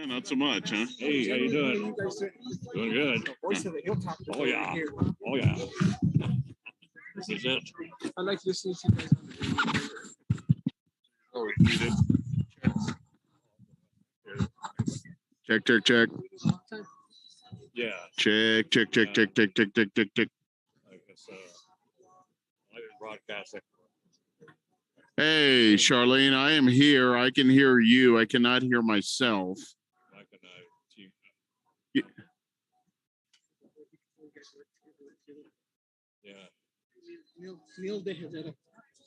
Not so much, huh? Hey, how you doing? Doing good. Oh yeah. Oh yeah. This is it. I like listening to you guys on the Oh, muted. Check, check, check. Yeah. Check, check, check, check, check, check, check, check, check. Like it's I didn't broadcast it. Hey, Charlene, I am here. I can hear you. I cannot hear myself. I can Yeah. Yeah. Neil de Herrera.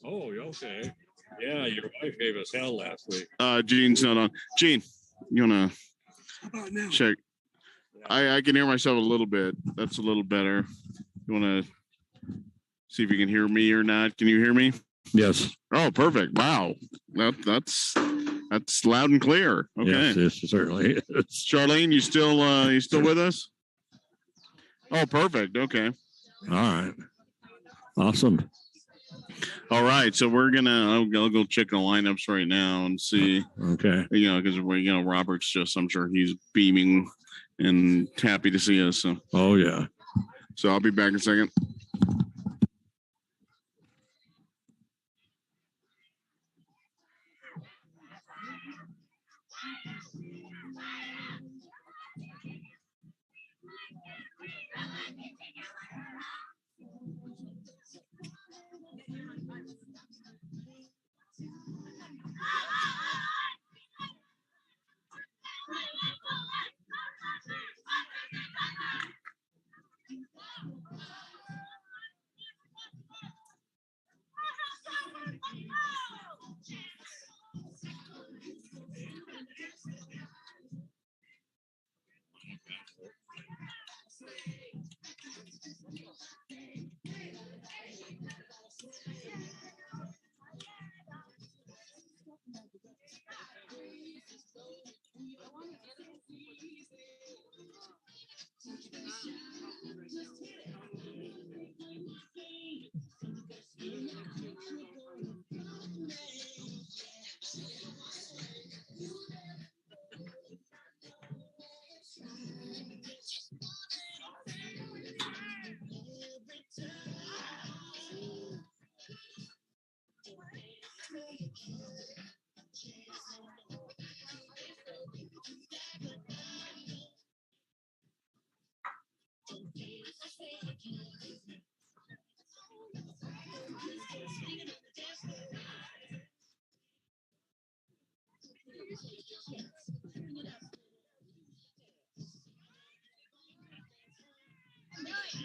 Oh, okay. Yeah, your wife gave us hell last week. Gene's not on. Gene, you wanna How about now? check? I can hear myself a little bit. That's a little better. You wanna see if you can hear me or not? Can you hear me? Yes. Oh, perfect. Wow. That's loud and clear. Okay. Yes, certainly is. Charlene, you still with us? Oh, perfect. Okay. All right. Awesome. All right. So we're I'll go check the lineups right now and see. Okay. You know, because Robert's I'm sure he's beaming and happy to see us. So. Oh yeah. So I'll be back in a second.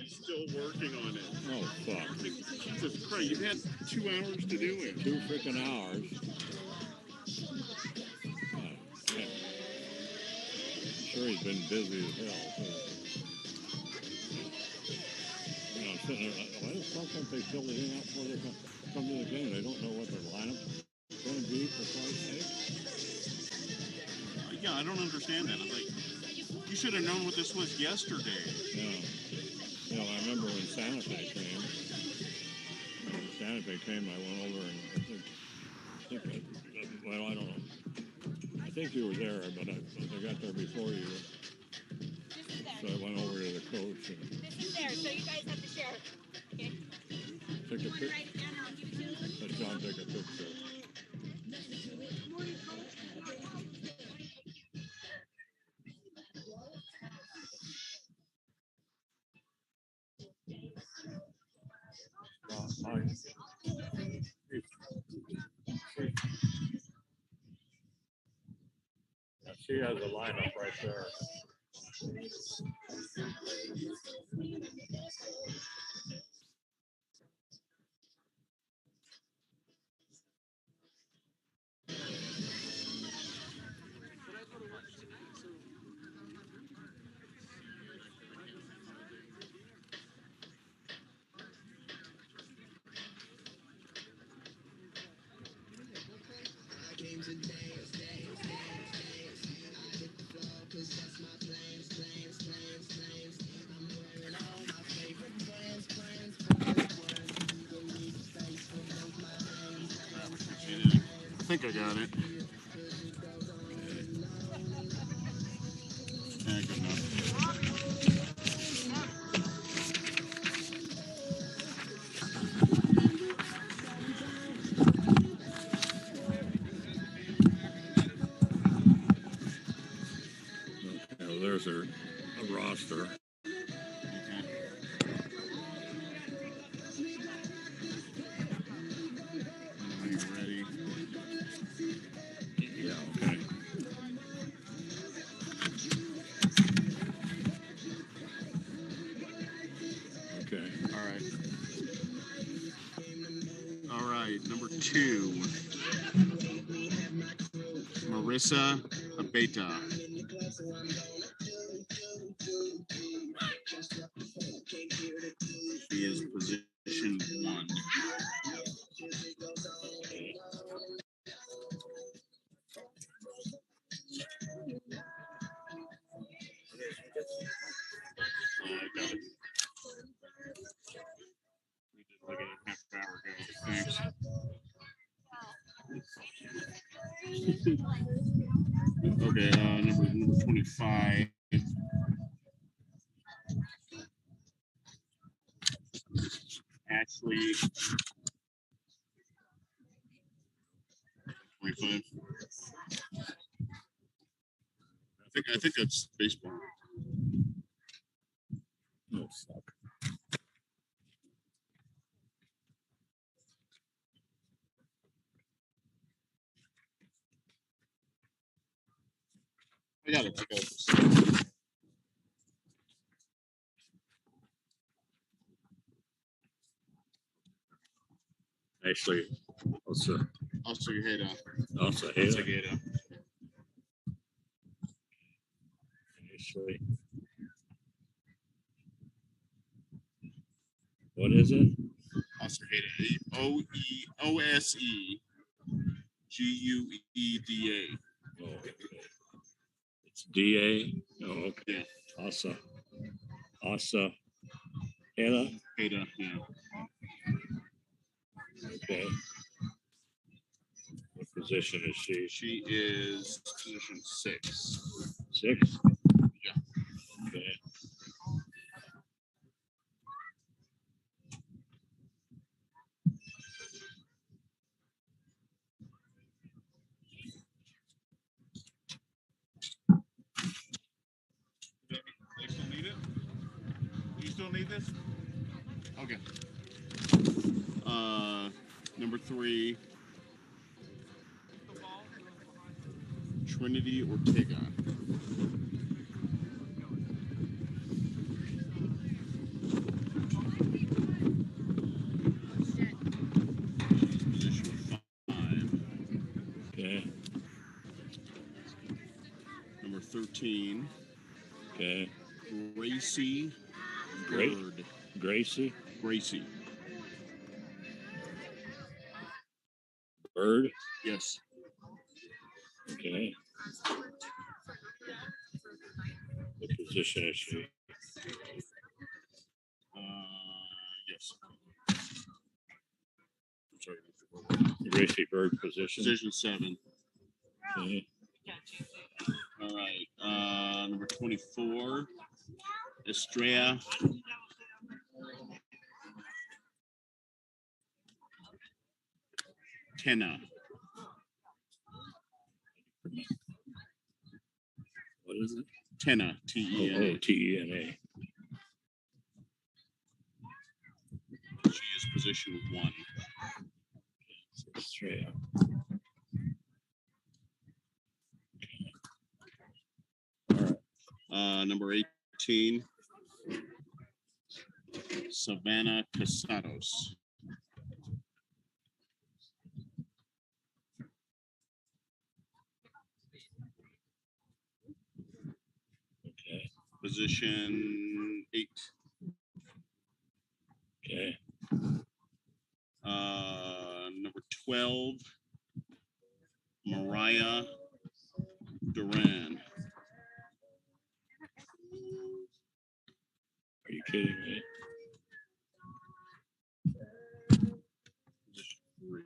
Still working on it. Oh fuck. Jesus Christ, you've had 2 hours to do it. 2 freaking hours. Sure, he's been busy as hell. You know, I'm sitting there like, why the fuck don't they fill the thing out before they come to the game? They don't know what their lineup is going to be, for Christ's sake. Yeah, I don't understand that. I'm like, you should have known what this was yesterday. Yeah. You know, I remember when Santa Fe came. When Santa Fe came, I went over and well, I don't know. I think you were there, but I got there before you. So I went over to the coach. And this is there, so you guys have to share. Okay. Take a picture. Let John take a picture. Yeah, she has a lineup right there. think I got it. Good enough. Okay, well, there's a roster. Are you ready? Yeah, okay. Okay. All right. Number 2. Marissa Abeta. She is position 1. I got it. We did like a half hour ago. Thanks. Okay, number 25. Ashley. 25. I think that's baseball. Oh, fuck. I got it. Actually, Also, Alcehedo. Actually, what is it? OSEGUEDA. Oh, okay. It's DA. Oh, okay. Yeah. Asa. Hannah. Ada, yeah. Okay. What position is she? She is position 6. 6? Yeah. Okay. You still need it? You still need this? Okay. Number 3. Trinity Ortega. Position 5. Okay. Number 13. Okay. Gracie Great. Bird. Gracie. Bird. Yes. Okay. What position is she? Yes. I'm sorry. Gracie Bird position. Position 7. Okay. All right. Number 24. Estrella Tena. What is it? Tena. T-E-N-A. T-E-N-A. She is position 1. Estrella. Number 18. Savannah Casados. Okay. Position 8. Okay. Number 12. Mariah Duran. Are you kidding me? Position 3.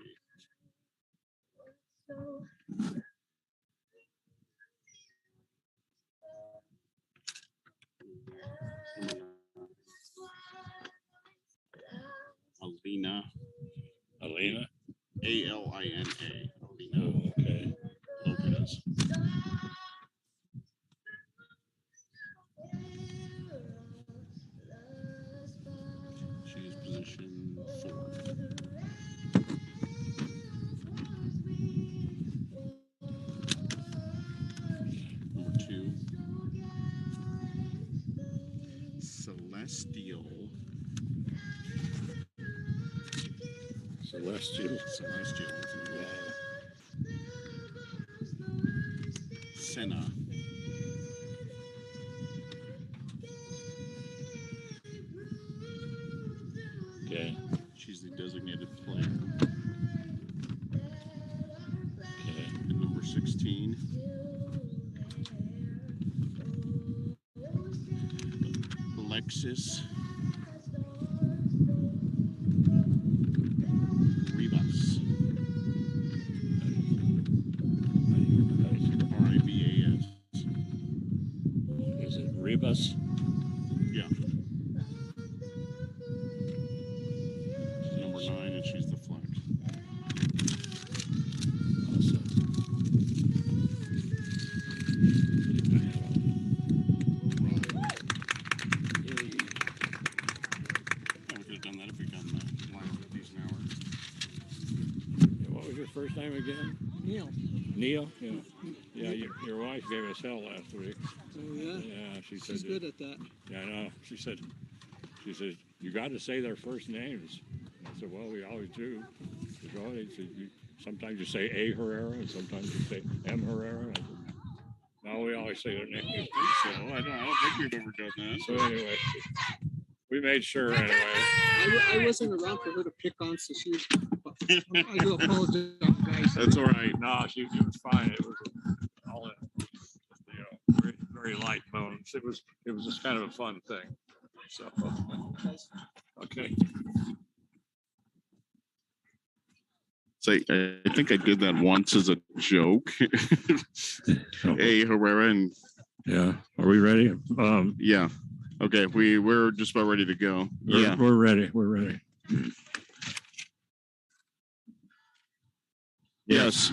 Alina. Alina. Alina. Alina Oh, okay. Lopez. She is position 4. Number 2. Celestial. Celestial. Celestial. Wow. Senna. Okay. She's the designated player. Okay. And number 16. Alexis Rivas. Ribas. Is it Rebus? Yeah. She's number 9, and she's the flag. Yeah, we could have done that if we done that line with these an hour. What was your first name again? Neil. Neil? Yeah. Yeah, your wife gave us hell last week. Oh yeah. Yeah, she said. She's good at that. Yeah, I know. She said, you got to say their first names. I said, well, we always do. She said, sometimes you say A. Herrera, and sometimes you say M. Herrera. I said, no, we always say their names. So I don't think we've ever done that. So anyway, we made sure anyway. I wasn't around for her to pick on, so she was. I do apologize, guys. That's all right. No, it was fine. It was all very, very light bones. It was just kind of a fun thing. So okay. So I think I did that once as a joke. Hey, Herrera, and Yeah. Are we ready? yeah. Okay, we're just about ready to go. We're ready. We're ready. Yes.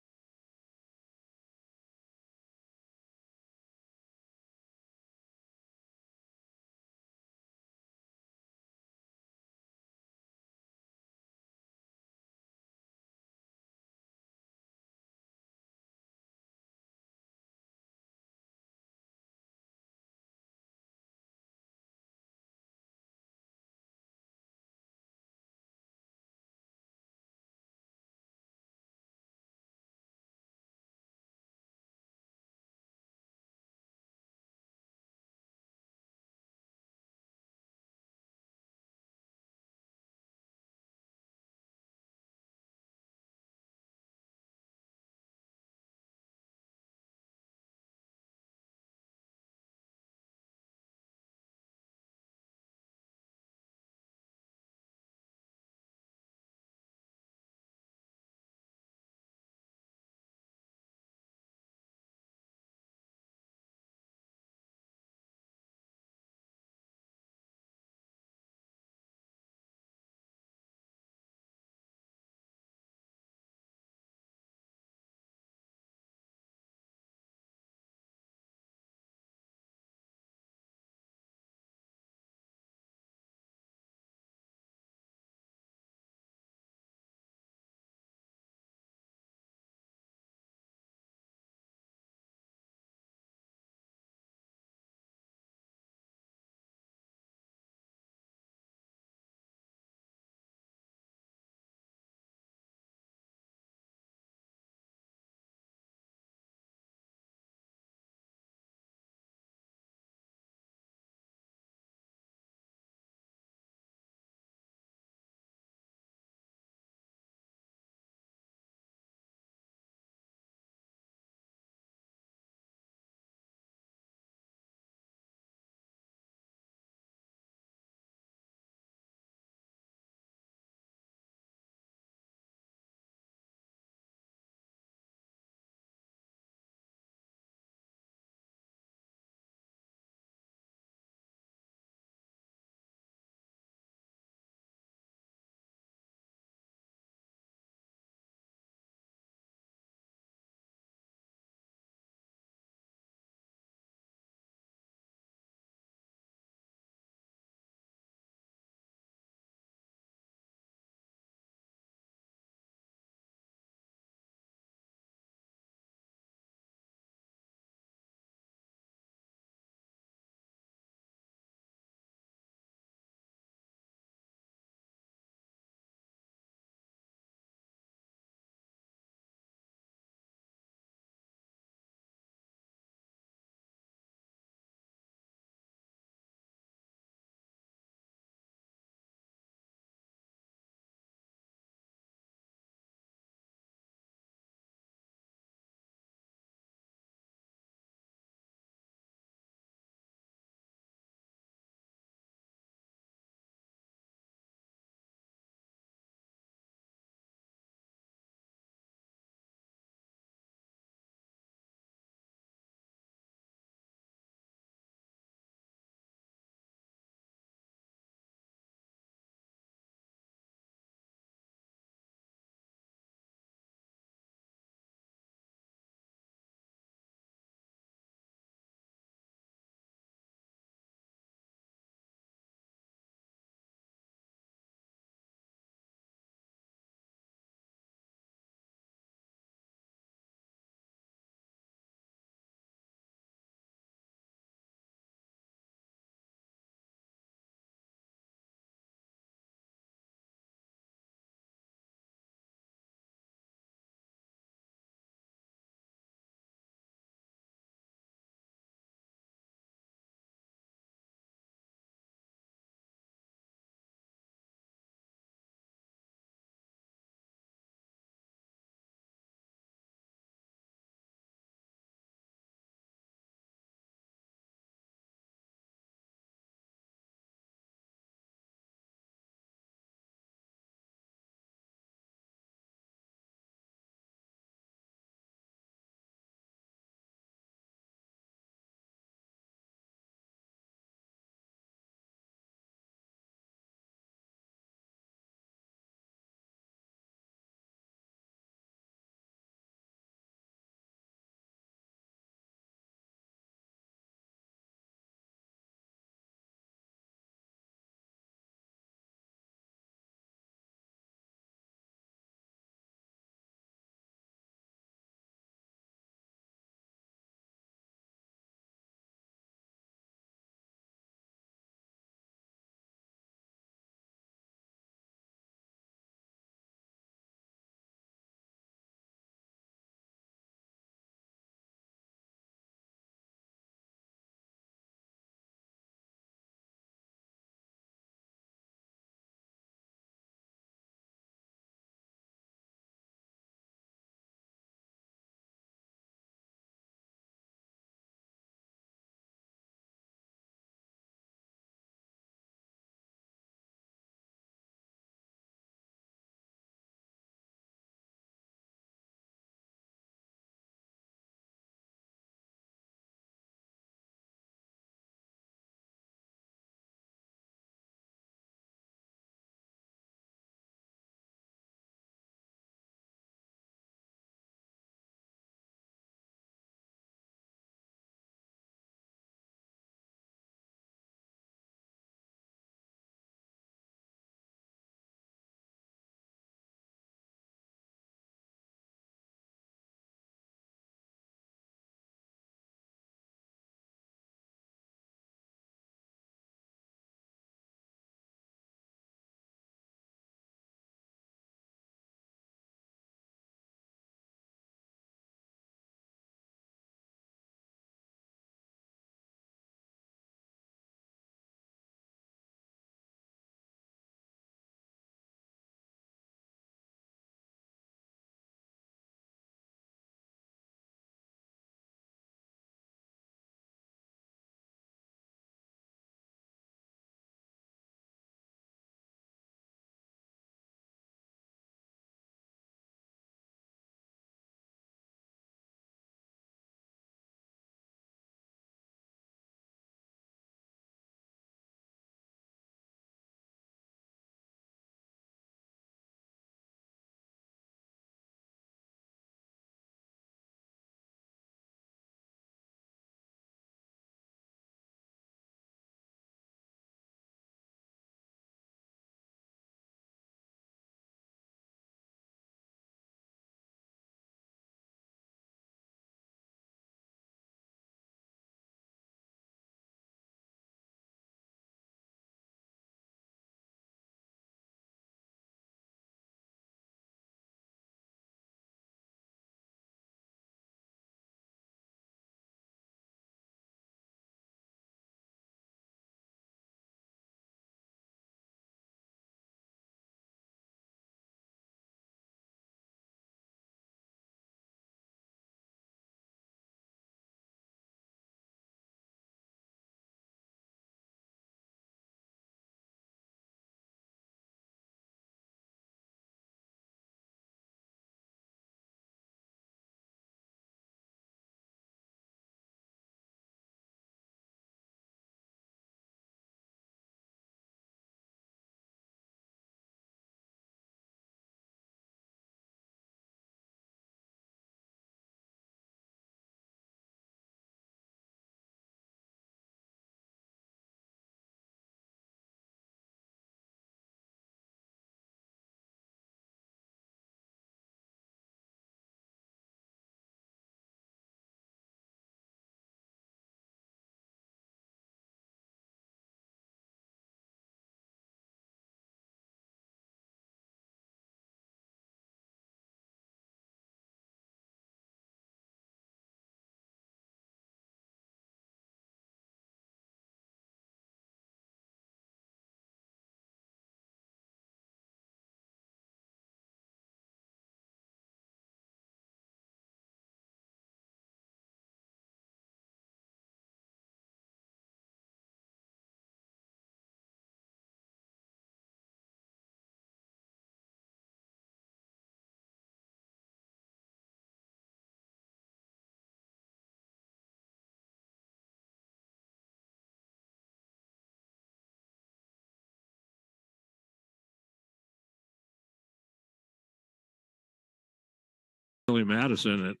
Madison that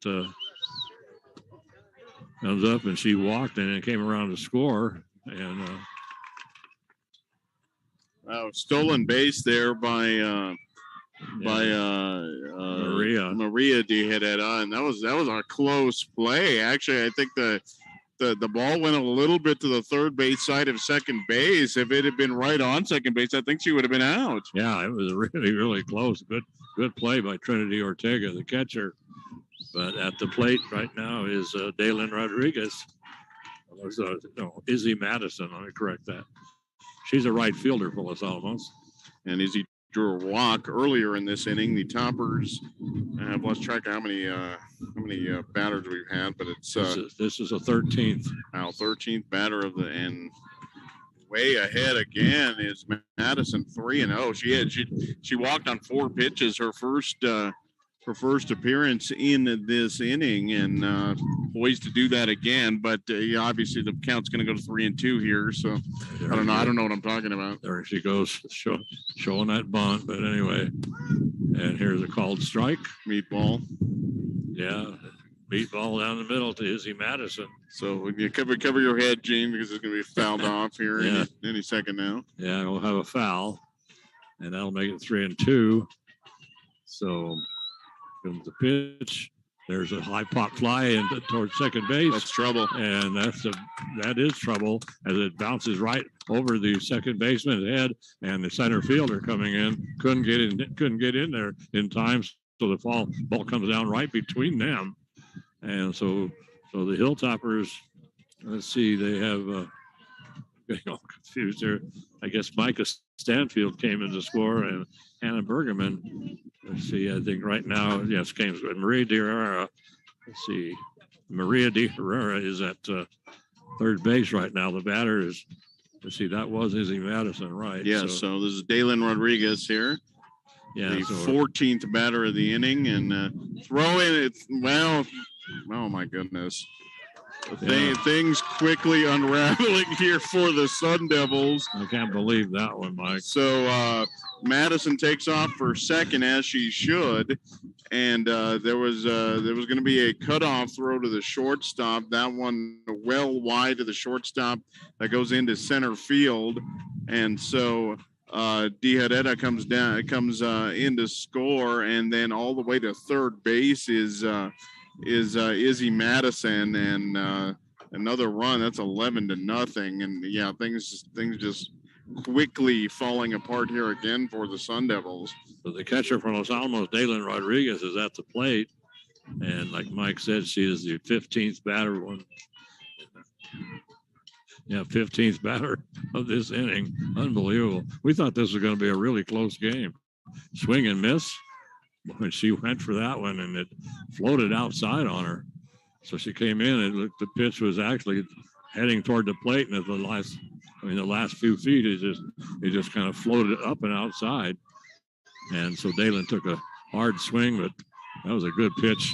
comes up, and she walked and then came around to score. And stolen base there by Maria De Herrera, and that was a close play. Actually, I think the ball went a little bit to the third base side of second base. If it had been right on second base, I think she would have been out. Yeah, it was really, really close. Good play by Trinity Ortega, the catcher. But at the plate right now is Daylin Rodriguez. No, Izzy Madison. Let me correct that. She's a right fielder for Los Alamos. And Izzy drew a walk earlier in this inning. The Toppers, I've lost track of how many batters we've had, but it's this is a 13th. Now 13th batter of and way ahead again is Madison 3-0. She walked on 4 pitches her first appearance in this inning, and poised to do that again. But obviously the count's going to go to 3-2 here. So I don't know what I'm talking about. There she goes, showing that bunt. But anyway, and here's a called strike. Meatball. Yeah, meatball down the middle to Izzy Madison. So you cover your head, Gene, because it's going to be fouled off here any second now. Yeah, we'll have a foul, and that'll make it 3-2. So comes the pitch. There's a high pop fly towards second base. That's trouble. And that is trouble as it bounces right over the second baseman's head, and the center fielder coming in couldn't get in there in time. So the ball comes down right between them. And so the Hilltoppers, let's see, they have confused there. I guess Micah Stanfield came in to score, and Hannah Bergerman. Let's see, I think right now, yes, came with Maria De Herrera. Let's see, Maria De Herrera is at third base right now. The batter is, let's see, that was Izzy Madison, right? Yes, so this is Daylin Rodriguez here. Yeah, the 14th batter of the inning, and throwing it. Well, oh my goodness. Things quickly unraveling here for the Sun Devils. I can't believe that one, Mike. So Madison takes off for second, as she should, and there was going to be a cutoff throw to the shortstop. That one well wide to the shortstop that goes into center field, and so De Herrera comes in to score, and then all the way to third base is Izzy Madison, and another run. That's 11-0, and yeah, things just quickly falling apart here again for the Sun Devils. So the catcher from Los Alamos, Daylin Rodriguez, is at the plate, and like Mike said, she is the 15th batter. 15th batter of this inning. Unbelievable. We thought this was going to be a really close game. Swing and miss. When she went for that one, and it floated outside on her. So she came in, and the pitch was actually heading toward the plate, and at the last few feet, it just kind of floated up and outside. And so Daylin took a hard swing, but that was a good pitch.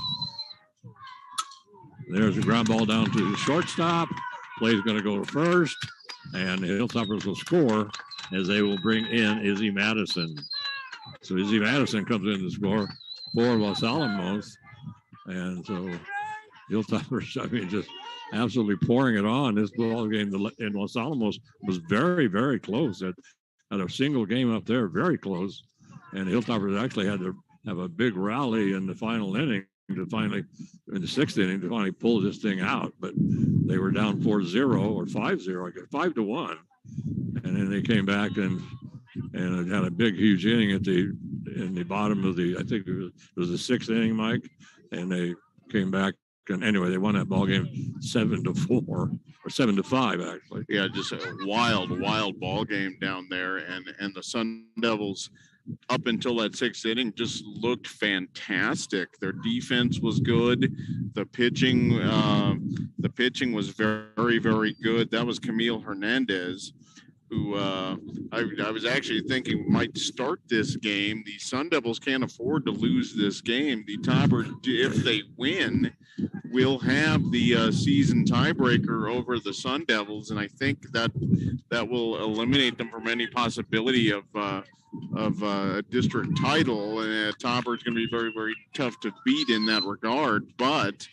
There's a ground ball down to the shortstop. Play's going to go to first, and the Hilltoppers will score as they will bring in Izzy Madison. So Izzy Madison comes in to score for Los Alamos. And so Hilltoppers, just absolutely pouring it on. This ball game in Los Alamos was very, very close. At a single game up there, very close. And Hilltoppers actually had to have a big rally in the final inning in the sixth inning to finally pull this thing out. But they were down 4-0 or 5-0, I guess, 5-1. And then they came back and it had a big, huge inning in the bottom of I think it was the sixth inning, Mike, and they came back, and anyway, they won that ball game 7-4 or 7-5, actually. Yeah, just a wild ball game down there, and the Sun Devils, up until that sixth inning, just looked fantastic. Their defense was good. The pitching was very, very good. That was Camille Hernandez, who I was actually thinking might start this game. The Sun Devils can't afford to lose this game. The Toppers, if they win, will have the season tiebreaker over the Sun Devils, and I think that will eliminate them from any possibility of a district title. And Topper is going to be very, very tough to beat in that regard. But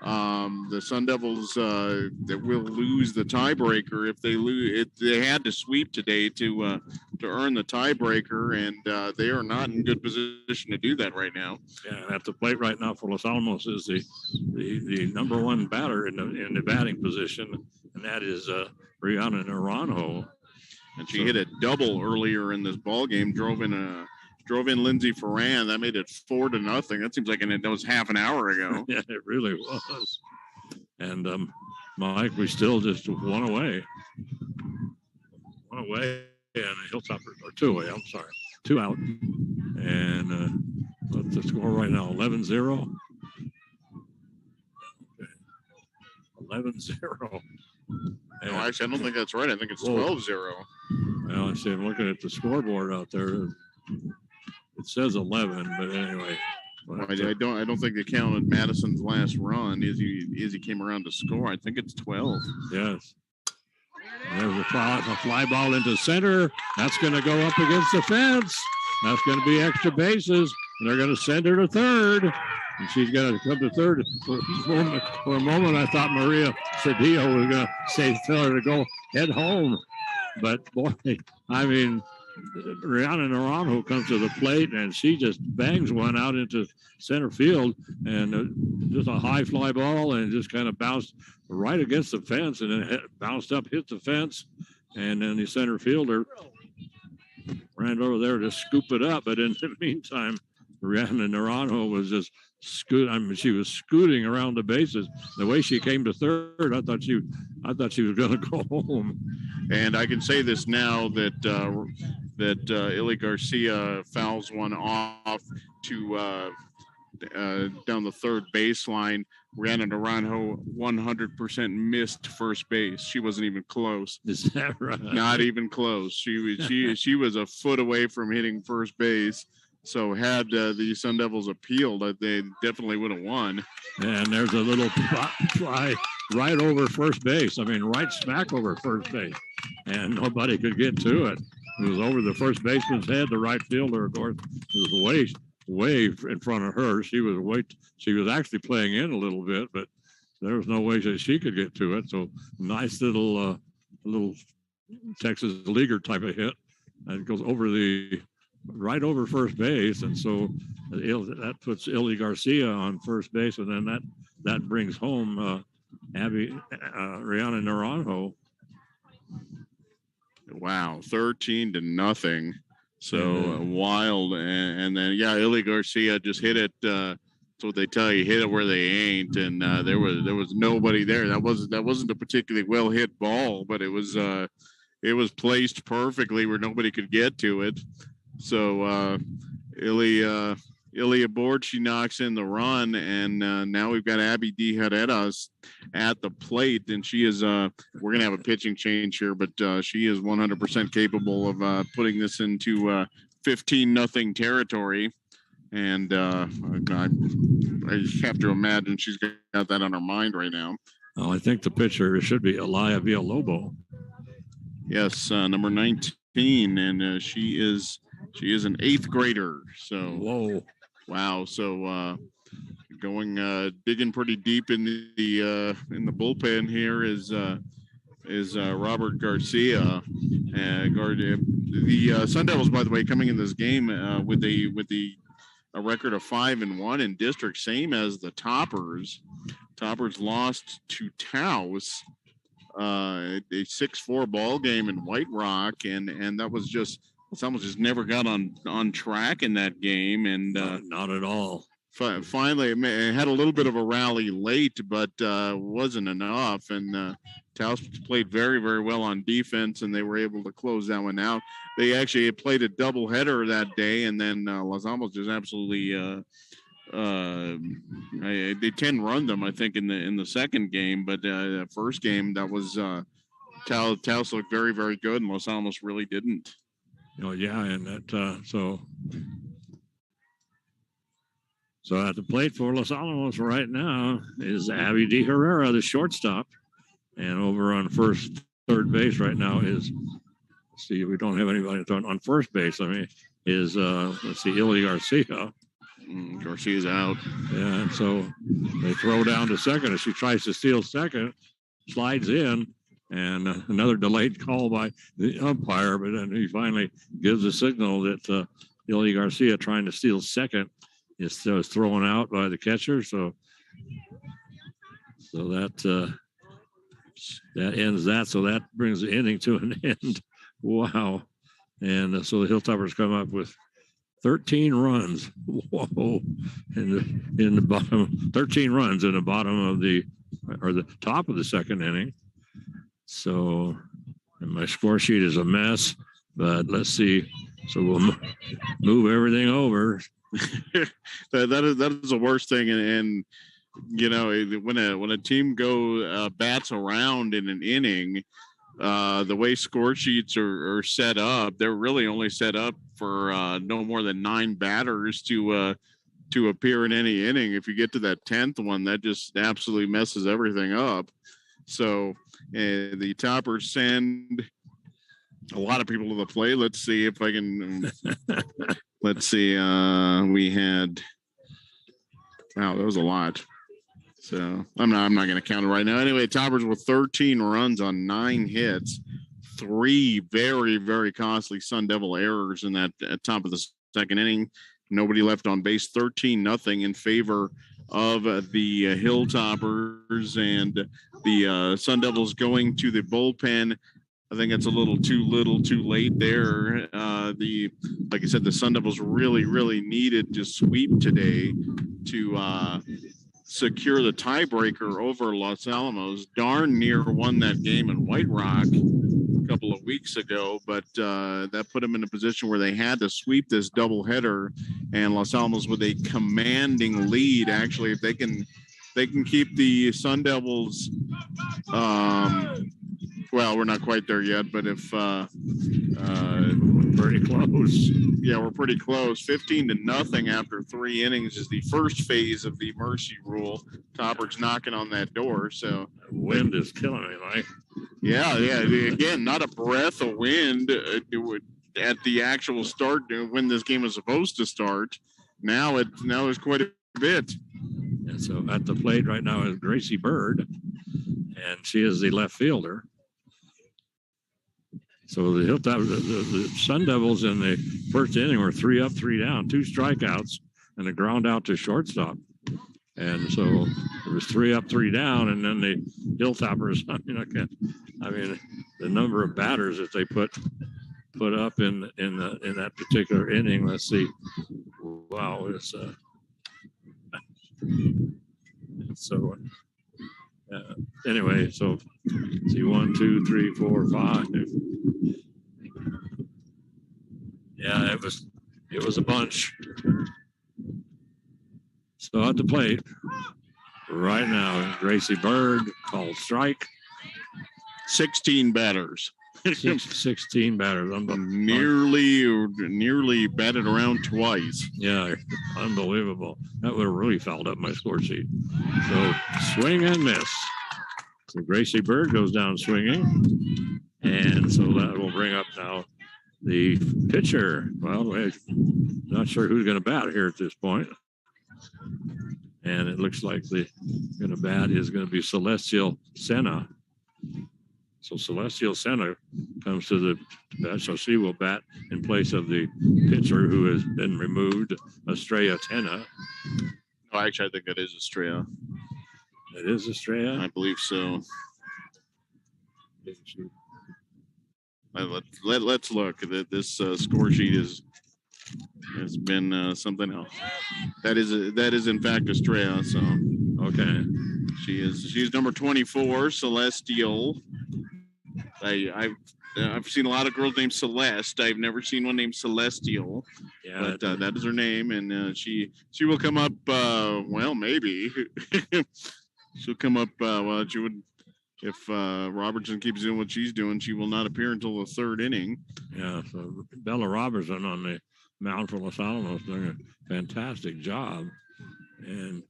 the Sun Devils that will lose the tiebreaker if they lose. They had to sweep today to earn the tiebreaker, and they are not in good position to do that right now. Yeah, at the plate right now for Los Alamos is the number one batter in the batting position, and that is Rihanna Naranjo. And she hit a double earlier in this ball game. Drove in Lindsay Ferran. That made it 4-0. That seems like that was half an hour ago. Yeah, it really was. And Mike, we still just one away, and a Hilltop or 2 away. I'm sorry, 2 out. And what's the score right now? 11-0. 11-0. No, actually, I don't think that's right. I think it's 12-0. Well, I see. I'm looking at the scoreboard out there. It says 11, but anyway. I don't think they counted Madison's last run. Izzy came around to score. I think it's 12. Yes. And there's a fly ball into center. That's going to go up against the fence. That's going to be extra bases. And they're going to send her to third. And she's going to come to third. For a moment, I thought Maria Cedillo was going to tell her to go head home. But, boy, I mean, Rihanna Naranjo comes to the plate, and she just bangs one out into center field. And just a high fly ball, and just kind of bounced right against the fence, and then bounced up, hit the fence. And then the center fielder ran over there to scoop it up. But in the meantime, Rihanna Naranjo was just she was scooting around the bases. The way she came to third, I thought she was going to go home. And I can say this now that Illy Garcia fouls one off to down the third baseline. Rihanna Naranjo 100% missed first base. She wasn't even close. Is that right? Not even close. She was a foot away from hitting first base. So had the Sun Devils appealed, they definitely would have won. And there's a little fly right over first base. I mean, right smack over first base. And nobody could get to it. It was over the first baseman's head. The right fielder, of course, was way in front of her. She was actually playing in a little bit, but there was no way that she could get to it. So nice little Texas leaguer type of hit. And it goes right over first base, and so that puts Illy Garcia on first base, and then that brings home Rihanna Naranjo. Wow, 13-0. So wild, and then Illy Garcia just hit it. That's what they tell you, hit it where they ain't, and there was nobody there. That wasn't a particularly well hit ball, but it was placed perfectly where nobody could get to it. So Illy aboard, she knocks in the run, and now we've got Abby De Heredas at the plate, and she is we're gonna have a pitching change here, but she is 100% capable of putting this into 15-0 territory, and I have to imagine she's got that on her mind right now. Well, I think the pitcher should be Elia Villalobos. Yes, number 19, and she is an 8th grader. So whoa, wow. So digging pretty deep in the bullpen here is Robert Garcia. The Sun Devils, by the way, coming in this game with a record of 5-1 in district, same as the Toppers. Toppers lost to Taos. A 6-4 ball game in White Rock, and that was just almost just never got on track in that game, and not at all. Finally, it had a little bit of a rally late, but wasn't enough. And Taos played very, very well on defense, and they were able to close that one out. They actually played a doubleheader that day, and then Los Alamos just absolutely. They 10-run them, I think, in the second game, but the first game that was Taos looked very, very good, and Los Alamos really didn't. Yeah, and that so So at the plate for Los Alamos right now is Abby De Herrera, the shortstop. And over on third base right now is, let's see, we don't have anybody on first base. I mean, is, let's see, Illy Garcia. Garcia's out. Yeah, and so they throw down to second as she tries to steal second, slides in, and another delayed call by the umpire, but then he finally gives a signal that Illy Garcia trying to steal second is thrown out by the catcher. So that ends that. So that brings the inning to an end. Wow. And so the Hilltoppers come up with 13 runs. Whoa. In the bottom, 13 runs in the bottom of the top of the second inning. So, and my score sheet is a mess, but let's see. So we'll move everything over. that is the worst thing. And you know, when a team bats around in an inning, the way score sheets are set up, they're really only set up for no more than 9 batters to appear in any inning. If you get to that 10th one, that just absolutely messes everything up. So the Toppers send a lot of people to the plate. Let's see if I can. Let's see. We had. Wow, that was a lot. So I'm not going to count it right now. Anyway, Toppers with 13 runs on 9 hits, 3 very, very costly Sun Devil errors in that at top of the second inning. Nobody left on base. 13-0 in favor of the Hilltoppers, and the Sun Devils going to the bullpen. I think it's a little too late there. Like I said, the Sun Devils really, really needed to sweep today to secure the tiebreaker over Los Alamos. Darn near won that game in White Rock a couple of weeks ago, but that put them in a position where they had to sweep this doubleheader, and Los Alamos with a commanding lead. Actually, if they can keep the Sun Devils, well, we're not quite there yet, but if pretty close. Yeah, we're pretty close. 15-0 after 3 innings is the first phase of the mercy rule. Toppers knocking on that door. So the wind is killing me, Mike. Yeah. Again, not a breath of wind at the actual start when this game was supposed to start. Now there's quite a bit. And so at the plate right now is Gracie Bird, and she is the left fielder. So the the Sun Devils in the first inning were 3 up, 3 down, 2 strikeouts, and a ground out to shortstop. And so it was 3 up, 3 down, and then the Hilltoppers. I mean, the number of batters that they put up in that particular inning. Let's see. Wow, it's so. Anyway, so see 1, 2, 3, 4, 5. Yeah, it was a bunch. So at the plate right now, Gracie Bird called strike. 16 batters. 16 batters. Nearly batted around twice. Yeah, unbelievable. That would have really fouled up my score sheet. So swing and miss. So Gracie Bird goes down swinging. And so that will bring up now the pitcher. Well, I'm not sure who's going to bat here at this point. And it looks like the going to bat is going to be Celestial Senna. So Celestial Senna comes to the bat, so she will bat in place of the pitcher who has been removed, Estrella Tena. Oh, actually, I think that is Estrella. It is Estrella? I believe so. Let's look. This score sheet has been something else. That is in fact Estrella. So okay, she's number 24, Celestial. I've seen a lot of girls named Celeste. I've never seen one named Celestial. Yeah, but that is her name, and she will come up. Well, maybe she'll come up. Well, she would. If Robertson keeps doing what she's doing, she will not appear until the 3rd inning. Yeah, so Bella Robertson on the mound for Los Alamos doing a fantastic job. and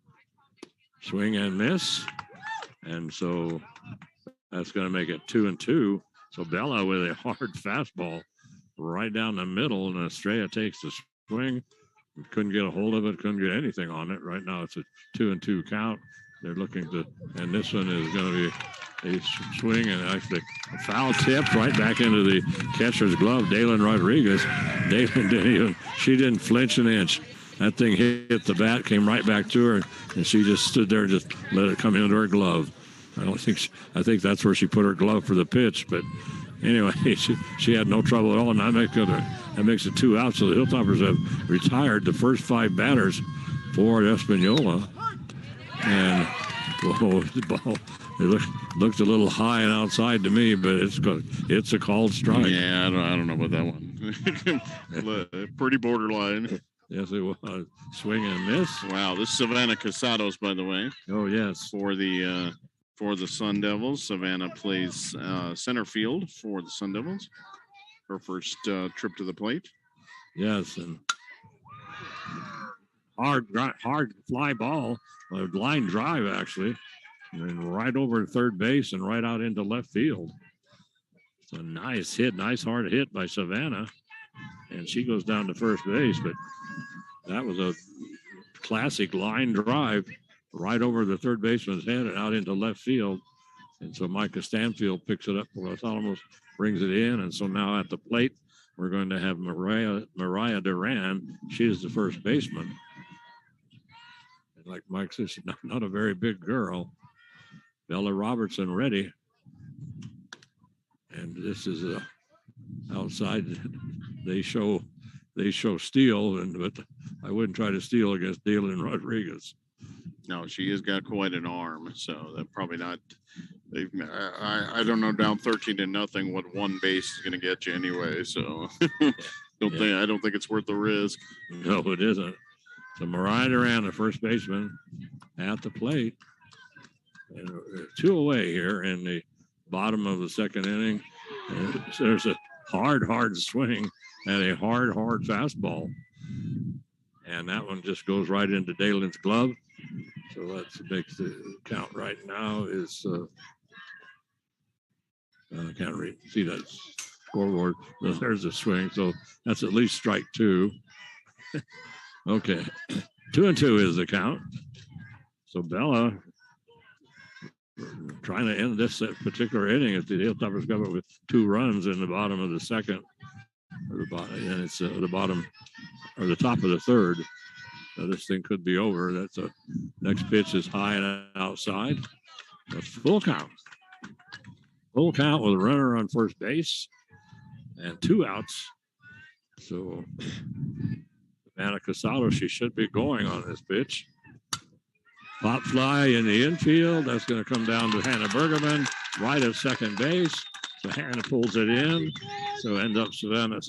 swing and miss. And so that's going to make it 2-2. So Bella with a hard fastball right down the middle, and Estrella takes the swing. Couldn't get a hold of it, couldn't get anything on it. Right now it's a 2-2 count. They're looking to, and this one is going to be a swing and actually a foul tip right back into the catcher's glove. Dalen Rodriguez. She didn't flinch an inch. That thing hit the bat, came right back to her, and she just stood there and just let it come into her glove. I think that's where she put her glove for the pitch, but anyway, she had no trouble at all, and that makes it 2 outs. So the Hilltoppers have retired the first 5 batters for Espanola, and the ball it looked a little high and outside to me, but it's a called strike. Yeah, I don't know about that one. Pretty borderline. Yes, it was. Swing and miss. Wow, this is Savannah Casados, by the way. Oh yes, for the Sun Devils. Savannah plays center field for the Sun Devils. Her first trip to the plate. Yes, and hard fly ball, a line drive actually, and right over third base and right out into left field. It's a nice hit, nice hard hit by Savannah, and she goes down to first base. But that was a classic line drive right over the third baseman's head and out into left field. And so Micah Stanfield picks it up. Los Alamos brings it in. And so now at the plate, we're going to have Mariah Duran. She is the first baseman. And like Mike says, she's not a very big girl. Bella Robertson ready. And this is outside. They show steal, but I wouldn't try to steal against Dalen Rodriguez. No, she has got quite an arm, so that probably not. I don't know, down 13-0, what one base is going to get you anyway. So I don't think it's worth the risk. No, it isn't. So Mariah Duran, the first baseman, at the plate, and 2 away here in the bottom of the second inning. And there's a hard swing and a hard fastball, and that one just goes right into Dalen's glove. So that makes the count right now is I can't read. See that scoreboard? There's a swing, so that's at least strike 2. Okay, 2-2 is the count. So Bella trying to end this particular inning if the Hilltoppers come up with 2 runs in the bottom of the second, or the bottom, and it's the bottom or the top of the third. So this thing could be over. That's a next pitch is high and outside. That's full count. Full count with a runner on first base and 2 outs. So Savannah Casado, she should be going on this pitch. Pop fly in the infield. That's going to come down to Hannah Bergerman, right at second base. So Hannah pulls it in. So end up Savannah.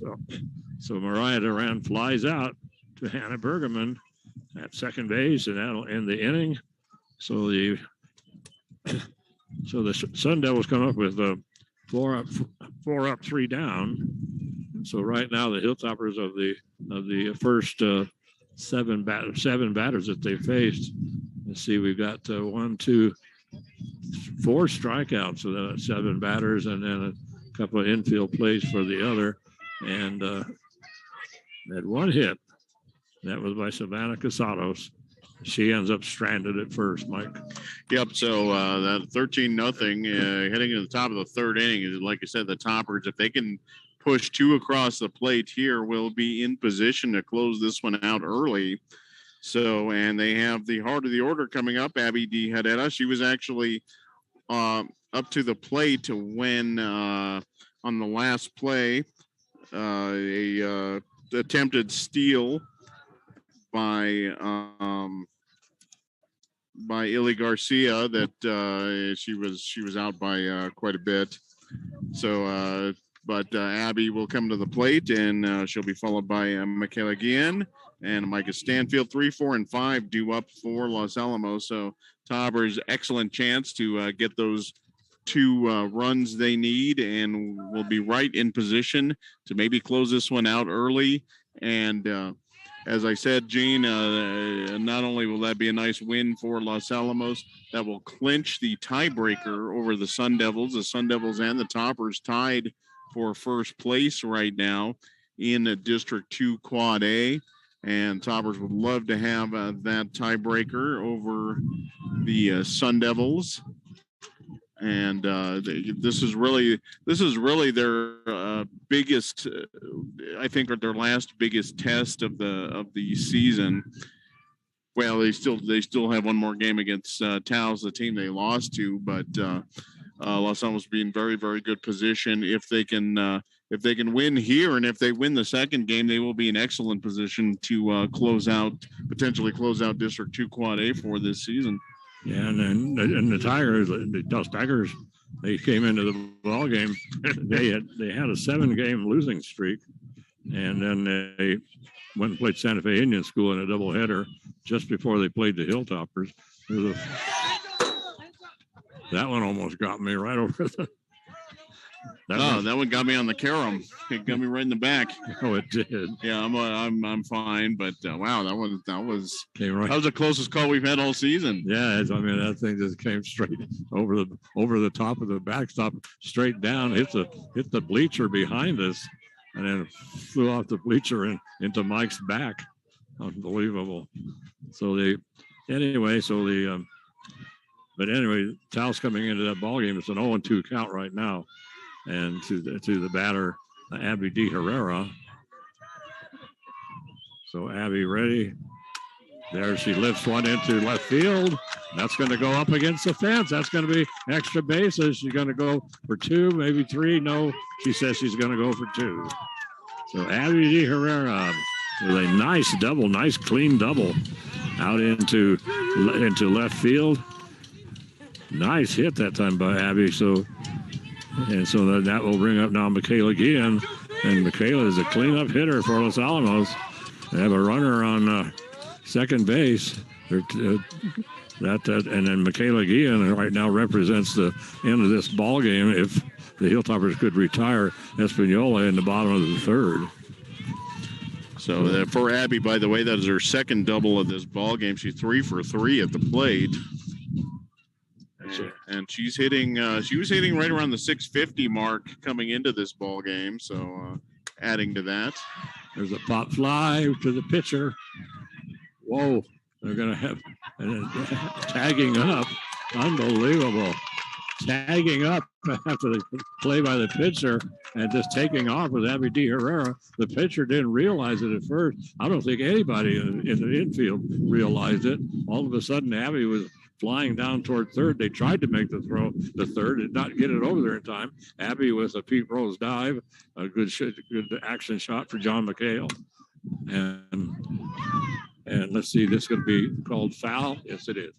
So Mariah Duran flies out to Hannah Bergerman at second base, and that'll end the inning. So the Sun Devils come up with 4 up, 3 down. So right now the Hilltoppers of the first 7 batters that they faced. Let's see, we've got 1, 2, 4 strikeouts. So that's 7 batters, and then a couple of infield plays for the other, and had 1 hit. That was by Savannah Casados. She ends up stranded at first, Mike. Yep. So that 13-0 heading to the top of the third inning is, like I said, the Toppers, if they can push 2 across the plate here, will be in position to close this one out early. So, and they have the heart of the order coming up, Abby D. Hadera. She was actually up to the plate when on the last play, a attempted steal by Illy Garcia that she was out by quite a bit. So, but Abby will come to the plate, and she'll be followed by Michaela Guillen and Micah Stanfield. 3, 4, and 5 due up for Los Alamos. So Toppers, excellent chance to get those 2 runs they need, and will be right in position to maybe close this one out early and as I said, Gene, not only will that be a nice win for Los Alamos, that will clinch the tiebreaker over the Sun Devils. The Sun Devils and the Toppers tied for first place right now in District 2 Quad A. And Toppers would love to have that tiebreaker over the Sun Devils. And this is really their biggest, I think, or their last biggest test of the season. Well, they still have one more game against Taos, the team they lost to, but Los Alamos will be in very, very good position if they can win here, and if they win the second game, they will be in excellent position to potentially close out District 2 Quad A for this season. Yeah, and the Tigers, the Taos Tigers, they came into the ball game. They had a 7-game losing streak, and then they went and played Santa Fe Indian School in a doubleheader just before they played the Hilltoppers. That one almost got me right over the. That one got me on the carom. It got me right in the back. Oh, it did. Yeah, I'm fine, but wow, that was right. That was the closest call we've had all season. Yeah, I mean that thing just came straight over the top of the backstop, straight down, hit the bleacher behind us, and then flew off the bleacher and into Mike's back. Unbelievable. But anyway, Taos coming into that ball game. It's an 0-2 count right now. And to the batter, Abby D. Herrera. So Abby ready. There she lifts one into left field. That's going to go up against the fence. That's going to be extra bases. She's going to go for 2, maybe 3. No, she says she's going to go for 2. So Abby D. Herrera with a nice clean double out into left field. Nice hit that time by Abby. So that will bring up now Michaela Guillen. And Michaela is a cleanup hitter for Los Alamos. They have a runner on second base. And then Michaela Guillen right now represents the end of this ball game if the Hilltoppers could retire Espanola in the bottom of the third. So for Abby, by the way, that is her second double of this ball game. She's 3 for 3 at the plate. And she's hitting. She was hitting right around the 650 mark coming into this ball game. So adding to that, there's a pop fly to the pitcher. Whoa! They're gonna have tagging up. Unbelievable! Tagging up after the play by the pitcher and just taking off with Abby D. Herrera. The pitcher didn't realize it at first. I don't think anybody in the infield realized it. All of a sudden, Abby was flying down toward third. They tried to make the throw to third, did not get it over there in time. Abby with a Pete Rose dive, a good action shot for John McHale. And let's see, this is going to be called foul. Yes, it is.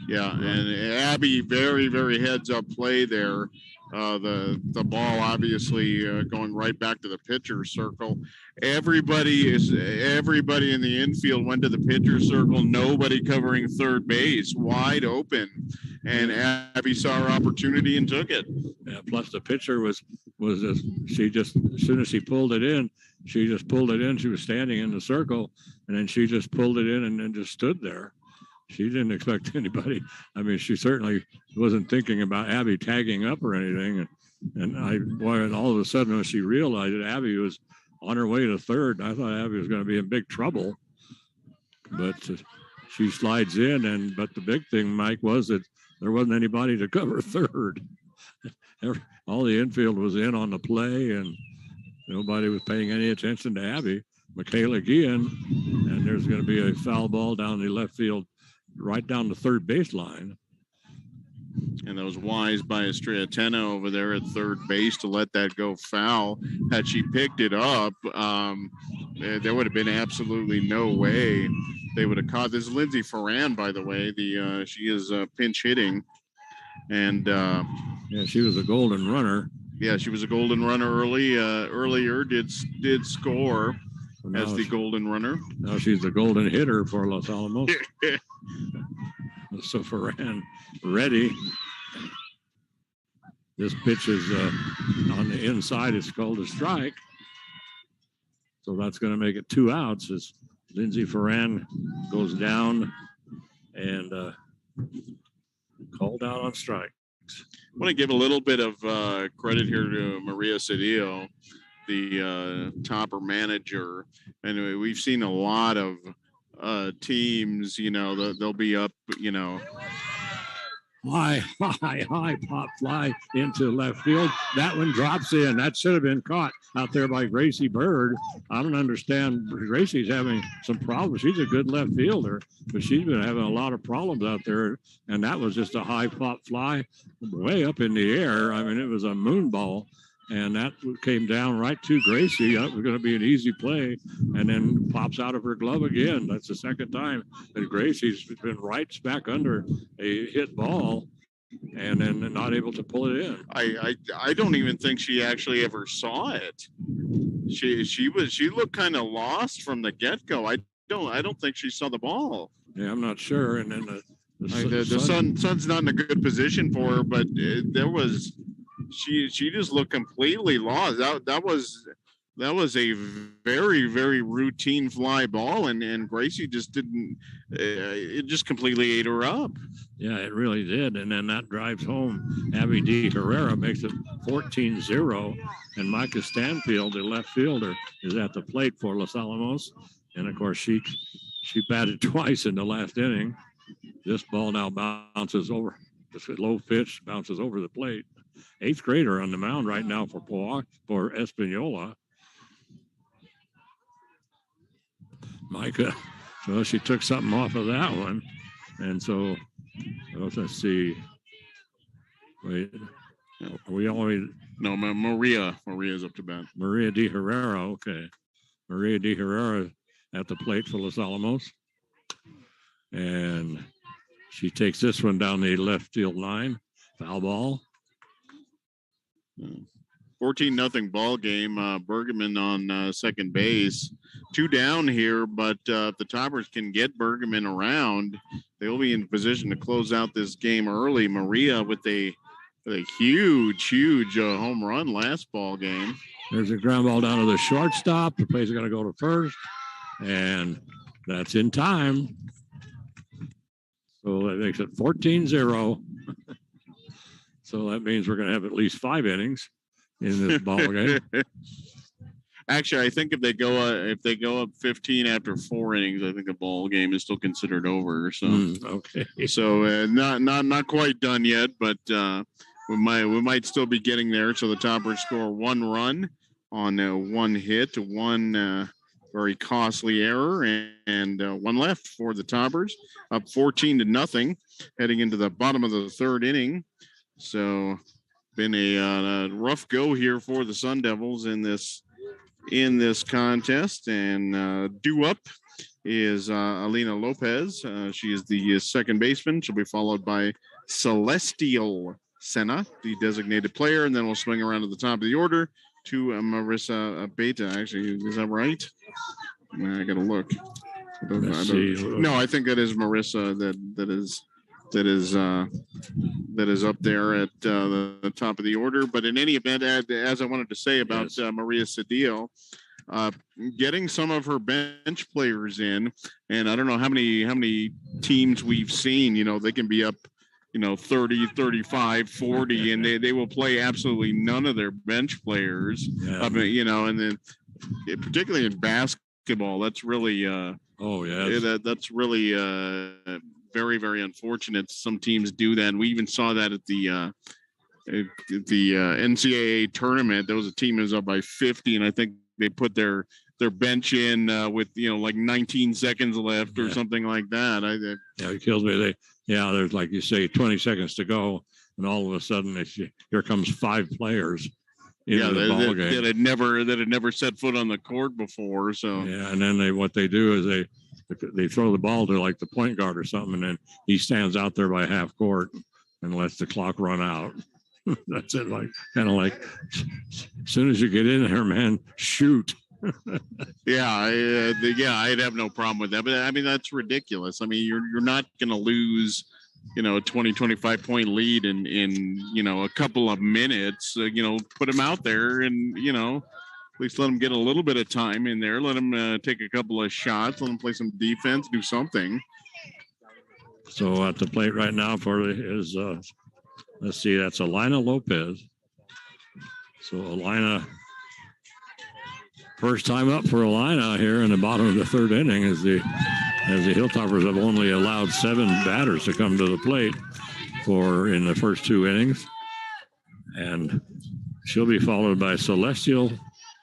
Yeah, and Abby, very, very heads up play there. The ball obviously going right back to the pitcher's circle. Everybody in the infield went to the pitcher's circle. Nobody covering third base, wide open, and Abby saw her opportunity and took it. Yeah, plus the pitcher was as soon as she pulled it in, she just pulled it in. She was standing in the circle, and then she just pulled it in and then just stood there. She didn't expect anybody. I mean, she certainly wasn't thinking about Abby tagging up or anything. And all of a sudden, when she realized that Abby was on her way to third, I thought Abby was going to be in big trouble. But she slides in, but the big thing, Mike, was that there wasn't anybody to cover third. All the infield was in on the play, and nobody was paying any attention to Abby. Michaela Guillen, and there's going to be a foul ball down the left field, right down the third baseline. And that was wise by Estrella over there at third base to let that go foul. Had she picked it up, there would have been absolutely no way they would have caught. This is Lindsay Ferran, by the way. She is pinch hitting. And yeah, she was a golden runner. Yeah, she was a golden runner earlier, did score as the golden runner. Now she's the golden hitter for Los Alamos. So Ferran ready. This pitch is on the inside. It's called a strike. So that's going to make it 2 outs as Lindsay Ferran goes down and called out on strike. I want to give a little bit of credit here to Maria Cedillo, the topper manager. And we've seen a lot of teams, they'll be up, High pop fly into left field. That one drops in. That should have been caught out there by Gracie Bird. I don't understand. Gracie's having some problems. She's a good left fielder, but she's been having a lot of problems out there. And that was just a high pop fly way up in the air. I mean, it was a moon ball. And that came down right to Gracie. That was going to be an easy play. And then pops out of her glove again. That's the second time that Gracie's been right back under a hit ball and then not able to pull it in. I don't even think she actually ever saw it. She looked kind of lost from the get-go. I don't think she saw the ball. Yeah, I'm not sure. And then the sun's not in a good position for her, but there was she just looked completely lost. That was a very, very routine fly ball, and Gracie just didn't. It just completely ate her up. Yeah, it really did. And then that drives home. Abby D. Herrera makes it 14-0, and Micah Stanfield, the left fielder, is at the plate for Los Alamos. And of course, she batted twice in the last inning. This ball now bounces over. This low pitch bounces over the plate. 8th grader on the mound right now for Espanola. Micah, so she took something off of that one. And so, let's see. Wait, are we always? No, Maria's up to bat. Maria D. Herrera, okay. Maria D. Herrera at the plate for Los Alamos. And she takes this one down the left field line. Foul ball. 14-0 ball game. Bergman on second base. 2 down here, but if the Toppers can get Bergman around, they'll be in position to close out this game early. Maria with a huge home run last ball game. There's a ground ball down to the shortstop. The play's going to go to first, and that's in time. So that makes it 14-0. So that means we're going to have at least 5 innings in this ball game. Actually, I think if they go up 15 after 4 innings, I think the ball game is still considered over. So okay. So not quite done yet, but we might still be getting there. So the Toppers score 1 run on 1 hit, 1 very costly error, and 1 left for the Toppers, up 14-0, heading into the bottom of the 3rd inning. So been a rough go here for the Sun Devils in this contest, and due up is Alina Lopez. She is the second baseman. She'll be followed by Celestial Senna, the designated player, and then we'll swing around to the top of the order to Marissa Beta. Actually, is that right? I gotta look. No, I think that is Marissa. That is up there at the top of the order. But in any event, as I wanted to say about Maria Cedillo, getting some of her bench players in, and I don't know how many teams we've seen, they can be up, 30, 35, 40, and they will play absolutely none of their bench players. Yeah. And then particularly in basketball, that's really that's really very, very unfortunate. Some teams do that, and we even saw that at the NCAA tournament. There was a team that was up by 50, and I think they put their bench in with like 19 seconds left or something like that. It kills me. There's, like you say, 20 seconds to go, and all of a sudden here comes 5 players into the ball game that had never set foot on the court before. So and then what they do is they throw the ball to like the point guard or something, and then he stands out there by half court and lets the clock run out. That's it. Like as soon as you get in there, man, shoot. I'd have no problem with that. But I mean, that's ridiculous. I mean, you're not going to lose, a 20, 25 point lead in a couple of minutes. Put them out there and least let them get a little bit of time in there. Let them take a couple of shots. Let them play some defense, do something. So at the plate right now for is, let's see, that's Alina Lopez. So Alina, first time up for Alina here in the bottom of the third inning as the Hilltoppers have only allowed 7 batters to come to the plate in the first 2 innings. And she'll be followed by Celestial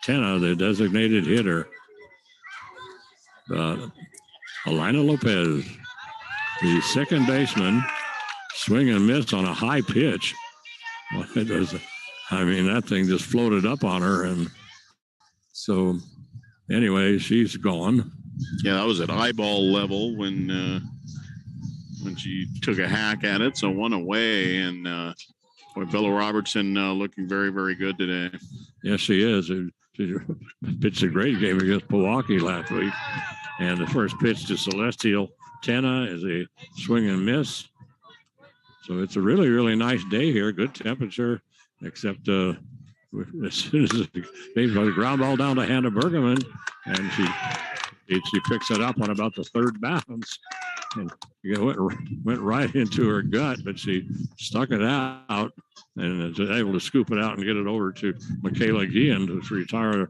Tena, the designated hitter. Alina Lopez, the second baseman, swing and miss on a high pitch. That thing just floated up on her. And so, anyway, she's gone. Yeah, that was at eyeball level when she took a hack at it. So 1 away. And Bella Robertson looking very, very good today. Yes, she is. She pitched a great game against Milwaukee last week. And the first pitch to Celestial Tena is a swing and miss. So it's a really, really nice day here. Good temperature, except as soon as the ground ball down to Hannah Bergman, and she picks it up on about the third bounce. And it went right into her gut, but she stuck it out and was able to scoop it out and get it over to Michaela Guillen to retire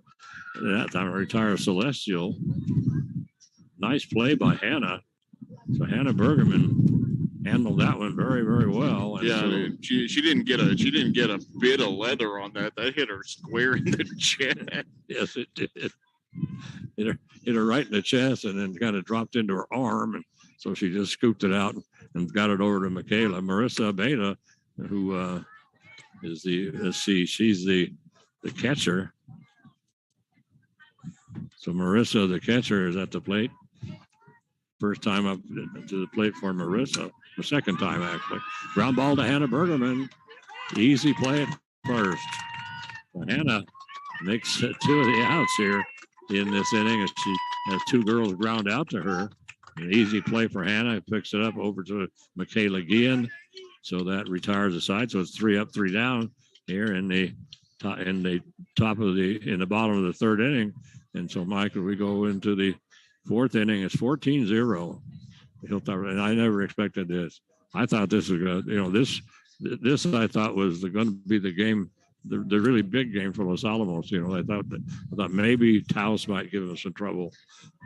Celestial. Nice play by Hannah. So Hannah Bergman handled that one very, very well. And yeah, so, she didn't get a bit of leather on that. That hit her square in the chest. Yes, it did. Hit her right in the chest and then kind of dropped into her arm. And so she just scooped it out and got it over to Michaela. Marissa Beta, who is she's the catcher. So Marissa, the catcher, is at the plate. First time up to the plate for Marissa. The second time, actually. Ground ball to Hannah Bergerman. Easy play at first. So Hannah makes 2 of the outs here in this inning as she has 2 girls ground out to her. An easy play for Hannah. Picks it up over to Michaela Guillen. So that retires the side. So it's 3 up, 3 down here in the bottom of the third inning. And so, Michael, we go into the fourth inning. It's 14-0. And I never expected this. I thought this was going to, this I thought was going to be the game, the really big game for Los Alamos. I thought maybe Taos might give them some trouble,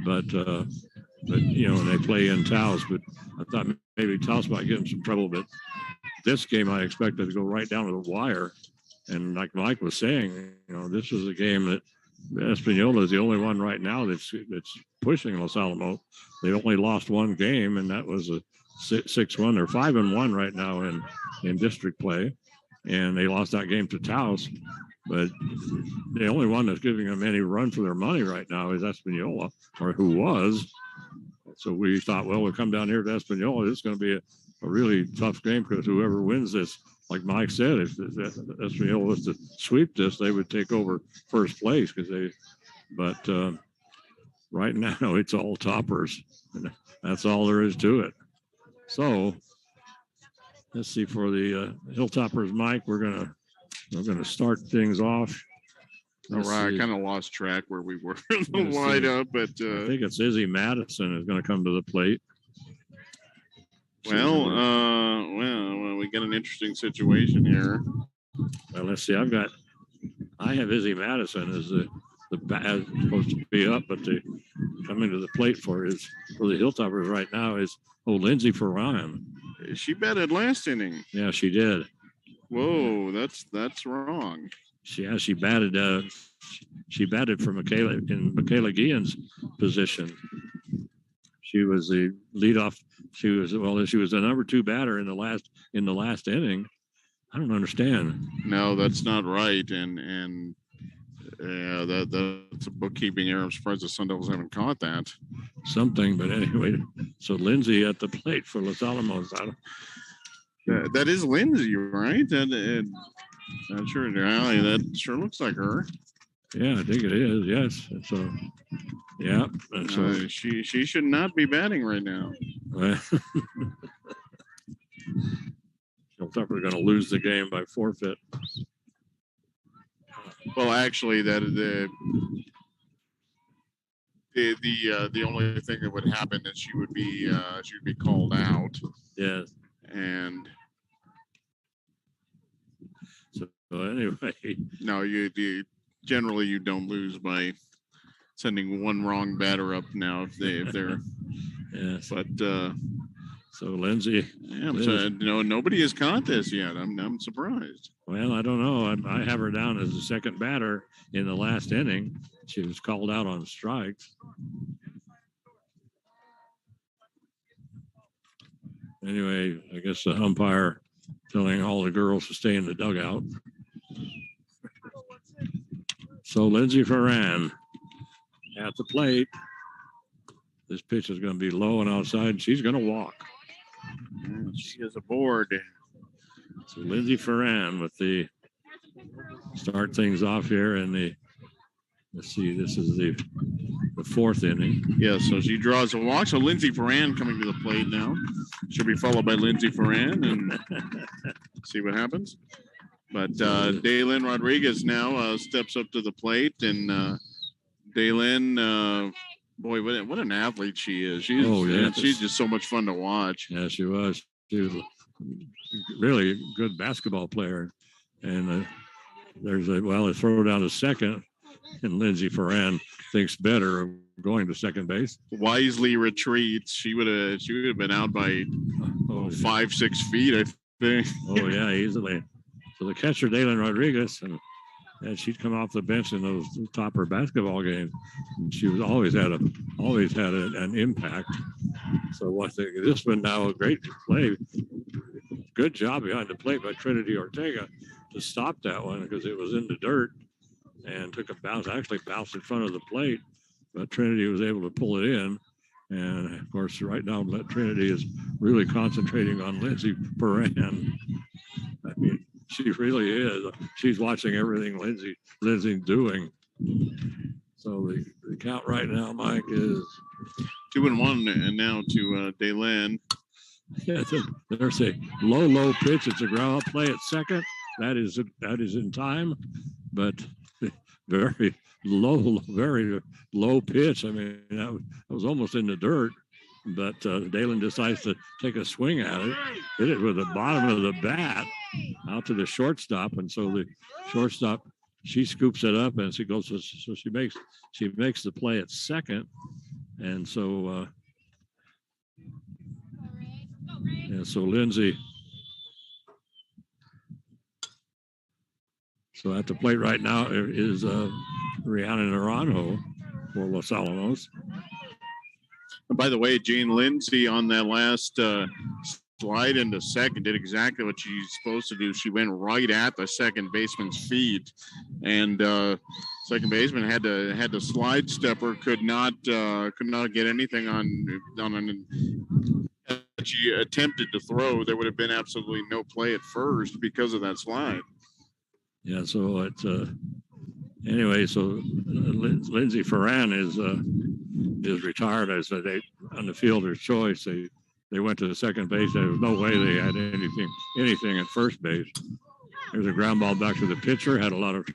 but they play in Taos. But I thought maybe Taos might give them some trouble. But this game I expected to go right down to the wire. And like Mike was saying, this is a game that Espanola is the only one right now that's pushing Los Alamos. They only lost 1 game, and that was a 6-1. They're 5-1 right now in district play, and they lost that game to Taos. But the only one that's giving them any run for their money right now is Espanola, or who was. So we thought, well, we'll come down here to Espanola. It's going to be a really tough game because whoever wins this, like Mike said, if Espanola was to sweep this, they would take over first place but right now it's all toppers. That's all there is to it. So let's see, for the Hilltoppers, Mike, we're gonna start things off. All right, I kind of lost track where we were in the lineup, but I think it's Izzy Madison is going to come to the plate. Well, we got an interesting situation here. Well, let's see. I have Izzy Madison as the supposed to be up, but the coming to the plate for the Hilltoppers right now is Lindsay Ferran. She batted last inning. Yeah, she did. Whoa, that's wrong. She batted. She batted for Michaela Guillen's position. She was the leadoff. She was the number 2 batter in the last inning. I don't understand. No, that's not right. And yeah, that's a bookkeeping error. I'm surprised the Sun Devils haven't caught that. Something, but anyway. So Lindsay at the plate for Los Alamos. That is Lindsay, right? Not sure. That sure looks like her. Yeah, I think it is. Yes. And so, yeah. And so she should not be batting right now. Hilltoppers are going to lose the game by forfeit. Well, actually, the only thing that would happen is she would be called out, Yes. and So anyway, no, you generally you don't lose by sending one wrong batter up now if they're yes. but So Lindsay, yeah, nobody has caught this yet. I'm surprised. well, I don't know. I have her down as the second batter in the last inning. She was called out on strikes. Anyway, I guess the umpire telling all the girls to stay in the dugout. So Lindsay Ferran at the plate. This pitch is going to be low and outside. She's going to walk. She is aboard. So Lindsay Ferran with the start things off here in the, let's see, this is the fourth inning. Yeah, so she draws a walk. So Lindsay Ferran coming to the plate now. She'll be followed by Lindsay Ferran and see what happens. But Daylin Rodriguez now steps up to the plate, and Daylin, boy, what an athlete she is. She's just so much fun to watch. Yeah, she was. She was really a good basketball player. And there's a throw down to second, and Lindsay Ferran thinks better of going to second base. Wisely retreats. She would have been out by 5-6 feet, I think. Oh yeah, easily. So the catcher Daylin Rodriguez, and she'd come off the bench in those topper basketball games. And she was always had an impact. So this one now a great play. Good job behind the plate by Trinity Ortega to stop that one because it was in the dirt and took a bounce, actually bounced in front of the plate, but Trinity was able to pull it in. And of course, right now, Trinity is really concentrating on Lindsay Ferran. I mean, she really is. She's watching everything Lindsay's doing. So the count right now, Mike, is 2-1, and now to Daylin. Yeah, there's a low pitch. It's a ground play at second. That is in time, but very low pitch. I mean, that was almost in the dirt. But Daylin decides to take a swing at it, hit it with the bottom of the bat out to the shortstop, and so the shortstop, she scoops it up and she goes. So she makes the play at second, and so so Lindsay. So at the plate right now is Rihanna Naranjo for Los Alamos. By the way, Jane Lindsay on that last slide into second did exactly what she's supposed to do. She went right at the second baseman's feet, and second baseman had to slide stepper. Could not get anything on an. She attempted to throw. There would have been absolutely no play at first because of that slide. Yeah. So it's anyway. So Lindsay Ferran is retired as on the fielder's choice. They went to the second base. There was no way they had anything at first base. There's a ground ball back to the pitcher. Had a lot of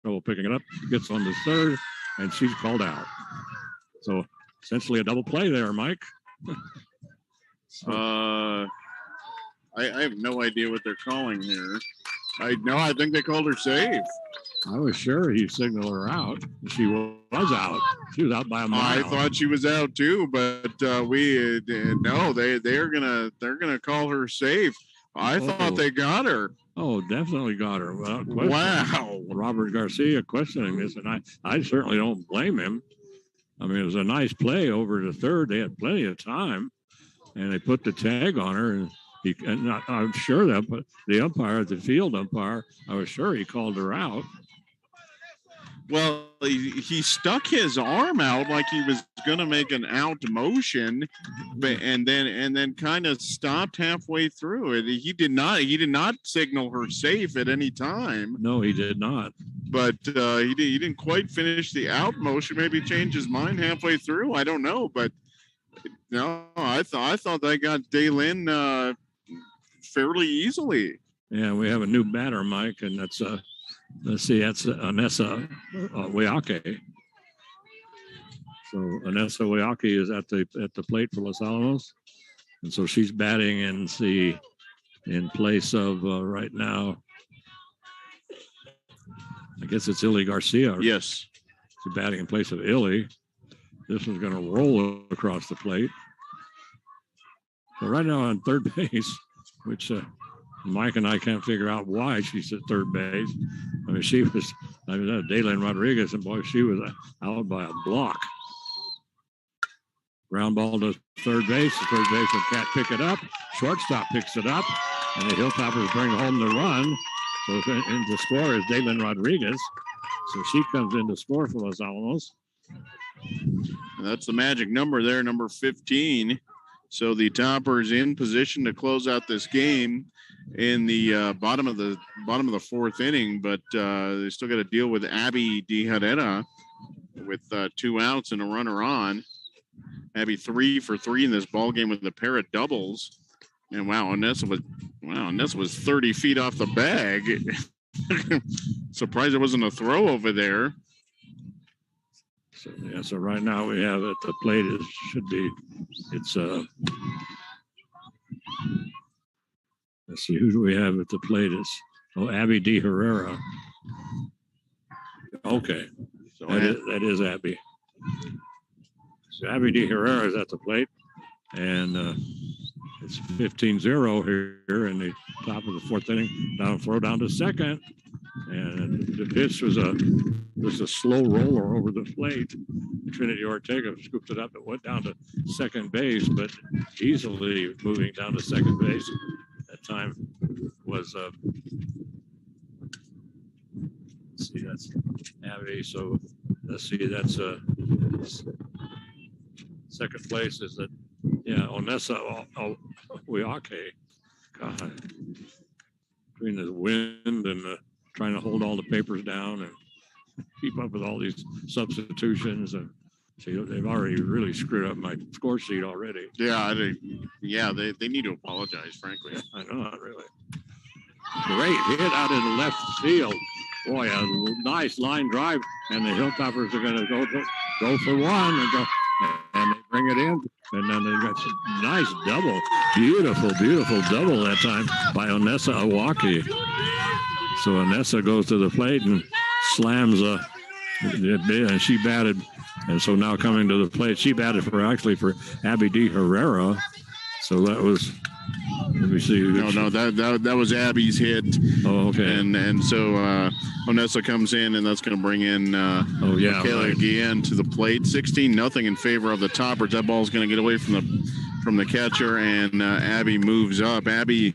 trouble picking it up. Gets on to third, and she's called out. So essentially a double play there, Mike. I have no idea what they're calling here. I think they called her safe. I was sure he signaled her out. She was out. She was out by a mile. I thought she was out too, but no, they're gonna call her safe. I thought they got her. Oh, definitely got her. Wow. Robert Garcia questioning this, and I certainly don't blame him. I mean, it was a nice play over to third. They had plenty of time, and they put the tag on her, and I'm sure that, but the umpire, the field umpire, I was sure he called her out. Well, he stuck his arm out like he was going to make an out motion, and then kind of stopped halfway through it. He did not signal her safe at any time. No, he did not. But he didn't quite finish the out motion. Maybe changed his mind halfway through. I don't know, but no, I thought they got Daylin fairly easily. And we have a new batter, Mike, and that's let's see, that's Anessa Wayake. So Anessa Wayake is at the plate for Los Alamos, and so she's batting in place of right now. I guess it's Illy Garcia. Yes. She's batting in place of Illy. This one's going to roll across the plate. So right now on third base, which Mike and I can't figure out why she's at third base. I mean, Daylin Rodriguez, and boy, she was out by a block. Ground ball to third base. The third baseman can't pick it up. Shortstop picks it up, and the Hilltoppers bring home the run. So in the score is Daylin Rodriguez. So she comes in to score for Los Alamos. And that's the magic number there, number 15. So the Toppers in position to close out this game in the bottom of the fourth inning, but they still got to deal with Abby De Herrera with 2 outs and a runner on. Abby 3 for 3 in this ball game with a pair of doubles. And Anessa was 30 feet off the bag. Surprised it wasn't a throw over there. So right now we have at the plate let's see, who do we have at the plate? Abby De Herrera. Okay, so that is Abby. So Abby De Herrera is at the plate, and it's 15-0 here in the top of the fourth inning. Throw down to second, and the pitch was a slow roller over the plate. Trinity Ortega scooped it up. It went down to second base, but easily moving down to second base. That time was let's see, that's Abby. So let's see, that's second place is that Onessa Wayake. God, between the wind and trying to hold all the papers down and keep up with all these substitutions, and see, they've already really screwed up my score sheet already. Yeah, they need to apologize, frankly. I know, not really. Great hit out in the left field. Boy, a nice line drive, and the Hilltoppers are going to go for one and they bring it in, and then they got some nice double, beautiful double that time by Onessa Wayake. So Onessa goes to the plate and slams and she batted, and so now coming to the plate, she batted for Abby De Herrera. So that was, let me see. No, that was Abby's hit. Oh, okay. And so Onessa comes in, and that's going to bring in Michaela Guillen to the plate. 16-0 in favor of the Toppers. That ball's going to get away from the catcher, and Abby moves up. Abby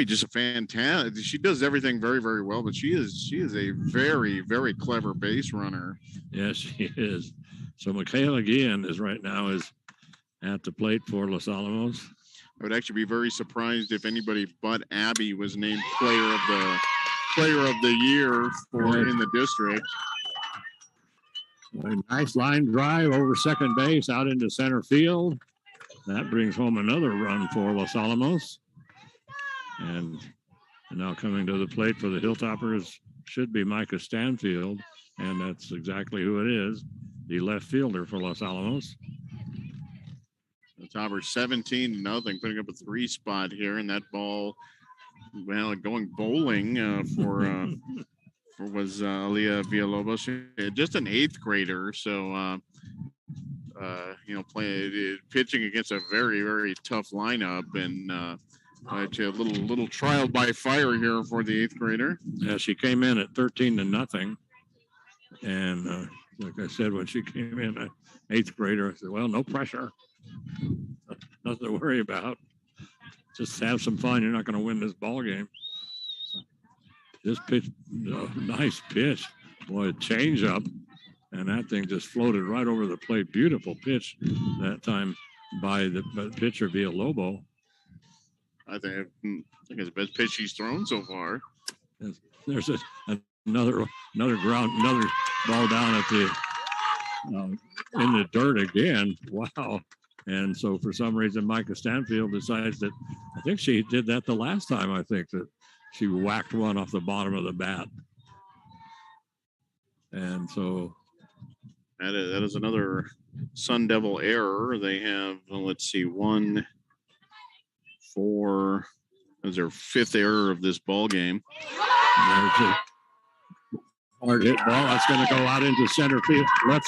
just a fantastic. She does everything very, very well, but she is a very, very clever base runner. Yes, she is. So Michaela Guillen is at the plate for Los Alamos. I would actually be very surprised if anybody but Abby was named player of the year in the district. A nice line drive over second base out into center field. That brings home another run for Los Alamos. And now coming to the plate for the Hilltoppers should be Micah Stanfield, and that's exactly who it is, the left fielder for Los Alamos. The Toppers 17-0, putting up a 3 spot here, and that ball, going bowling for Aaliyah Villalobos, just an 8th grader. So, pitching against a very, very tough lineup, and actually a little trial by fire here for the 8th grader. Yeah, she came in at 13-0, and like I said, when she came in, an 8th grader, I said, well, no pressure. Nothing to worry about. Just have some fun. You're not going to win this ball game. This pitch, nice pitch. Boy, a change up. And that thing just floated right over the plate. Beautiful pitch that time by the pitcher Villalobos. I think it's the best pitch she's thrown so far. There's another ball down at the in the dirt again. Wow. And so for some reason, Micah Stanfield decides that, I think she did that the last time, I think, that she whacked one off the bottom of the bat. And so that is another Sun Devil error. They have, let's see, 1, 4. That's their 5th error of this ball game. There's a hard hit ball. That's going to go out into center field, right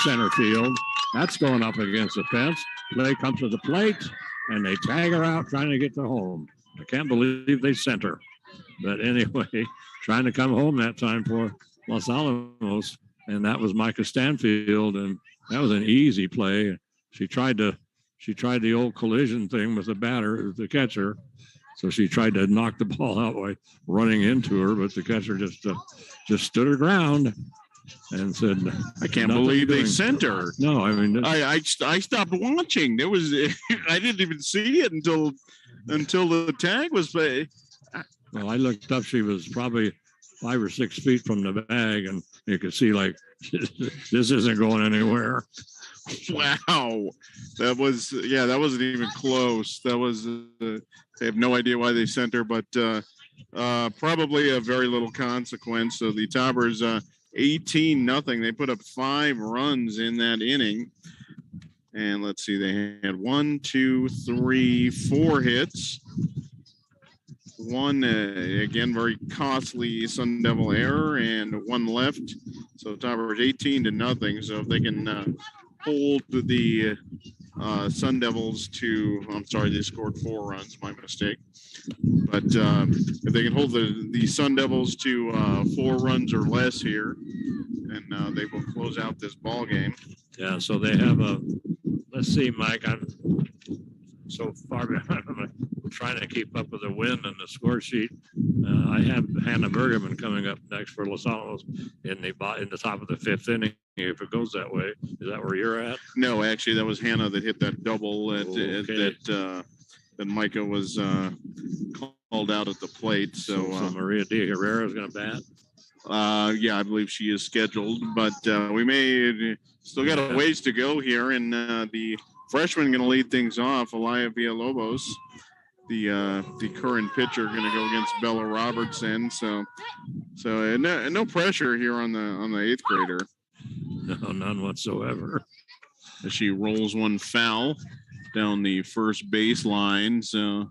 center field. That's going up against the fence. Play comes to the plate, and they tag her out trying to get to home. I can't believe they sent her. But anyway, trying to come home that time for Los Alamos, and that was Micah Stanfield, and that was an easy play. She tried the old collision thing with the catcher. So she tried to knock the ball out by running into her, but the catcher just stood her ground and said, "I can't believe they sent her." No, I mean, I stopped watching. There was I didn't even see it until the tag was played. Well, I looked up. She was probably 5 or 6 feet from the bag, and you could see like this isn't going anywhere. Wow, that wasn't even close. That was they have no idea why they sent her, but probably a very little consequence. So the Toppers 18-0. They put up 5 runs in that inning, and let's see, they had 1, 2, 3, 4 hits. One again very costly Sun Devil error, and 1 left. So Toppers 18-0. So if they can hold the Sun Devils to, I'm sorry, they scored 4 runs, my mistake. But if they can hold the Sun Devils to 4 runs or less here, then they will close out this ball game. Yeah, so they have let's see, Mike, I'm so far behind. I'm trying to keep up with the wind and the score sheet. I have Hannah Bergerman coming up next for Los Alamos in the top of the 5th inning. If it goes that way, is that where you're at? No, actually, that was Hannah that hit that double that Micah was called out at the plate. So Maria D. Herrera is going to bat. Yeah, I believe she is scheduled, but we may still got a ways to go here, and the freshman going to lead things off. Elia Villalobos, the current pitcher, going to go against Bella Robertson. So no pressure here on the 8th grader. No, none whatsoever. As she rolls one foul down the first baseline. So,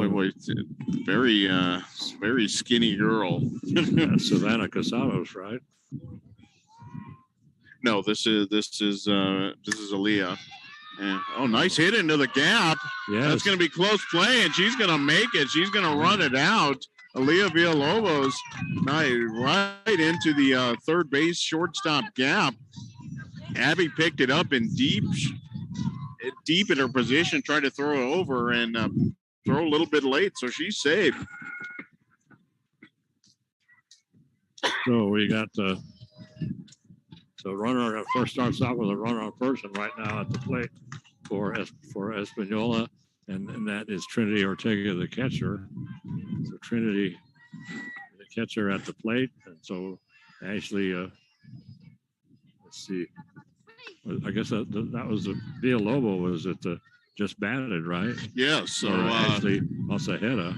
boy, very skinny girl. Savannah Casados, right? No, this is Aaliyah. And, nice hit into the gap. Yes. That's going to be close play, and she's going to make it. She's going to run it out. Elia Villalobos right into the third base shortstop gap. Abby picked it up in deep in her position, tried to throw it over and throw a little bit late, so she's safe. So we got runner first starts out with a runner on first, and right now at the plate for Espanola, and that is Trinity Ortega, the catcher. So Trinity, the catcher at the plate, and so Ashley, let's see, I guess that was the Villalobos was at the just batted, right? Yes. So Ashley Masaheda.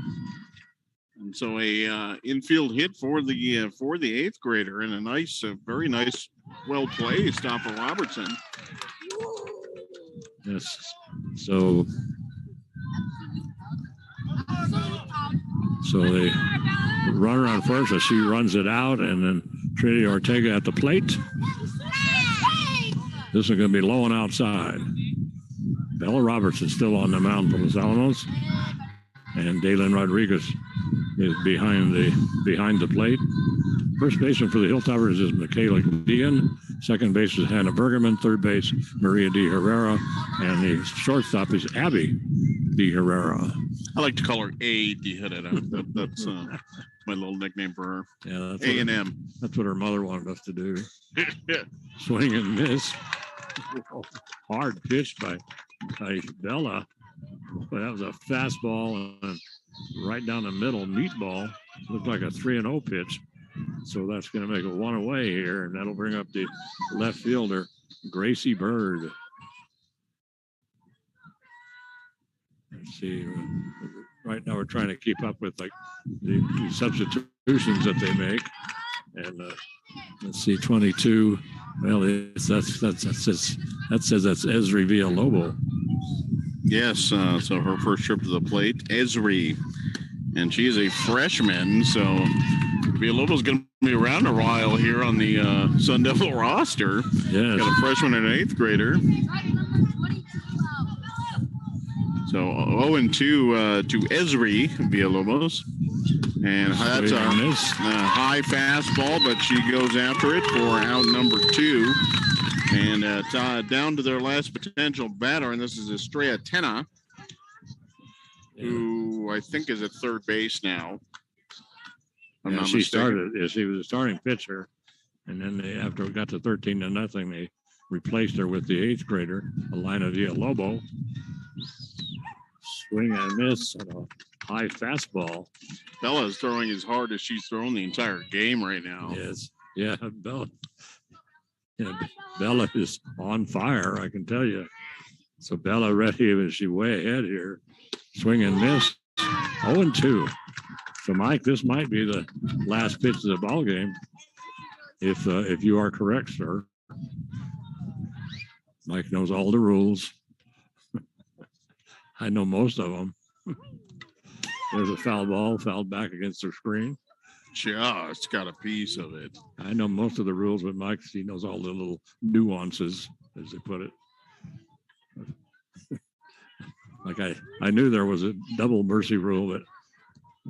And so a infield hit for the 8th grader, and a very nice, well placed off of Robertson. Yes. So the runner on first, as she runs it out, and then Trinity Ortega at the plate. This is going to be low and outside. Bella Robertson still on the mound for Los Alamos, and Daylin Rodriguez is behind the plate. First baseman for the Hilltoppers is Michaela Dean. Second base is Hannah Bergerman. Third base, Maria D. Herrera. And the shortstop is Abby D. Herrera. I like to call her A. D. Herrera. That's my little nickname for her. Yeah, that's A&M. That's what her mother wanted us to do. Swing and miss. Hard pitch by Bella. But that was a fastball and right down the middle, meatball. Looked like a 3-0 pitch. So that's going to make it 1 away here, and that'll bring up the left fielder, Gracie Bird. Let's see. right now we're trying to keep up with like the substitutions that they make. And let's see, 22. Well, that says that's Esri Villalobos. Yes, so her first trip to the plate, Esri, and she is a freshman, so Villalobos is going to be around a while here on the Sun Devil roster. Yes. Got a freshman and an 8th grader. So 0-2 to Esri Villalobos. And that's a high fastball, but she goes after it for out number 2. And down to their last potential batter, and this is Estrella Tena, who I think is at third base now. I'm not she mistaken. started. She was a starting pitcher, and then after it got to 13-0, they replaced her with the 8th grader, Elena Villalobos. Swing and miss on a high fastball. Bella is throwing as hard as she's thrown the entire game right now. Yes, yeah, Bella. Yeah, Bella is on fire, I can tell you. So Bella ready, she way ahead here. Swing and miss. 0-2. So Mike, this might be the last pitch of the ball game, if you are correct, sir. Mike knows all the rules. I know most of them. There's a foul ball, fouled back against the screen. Just got a piece of it. I know most of the rules, but Mike, he knows all the little nuances, as they put it. Like I knew there was a double mercy rule, but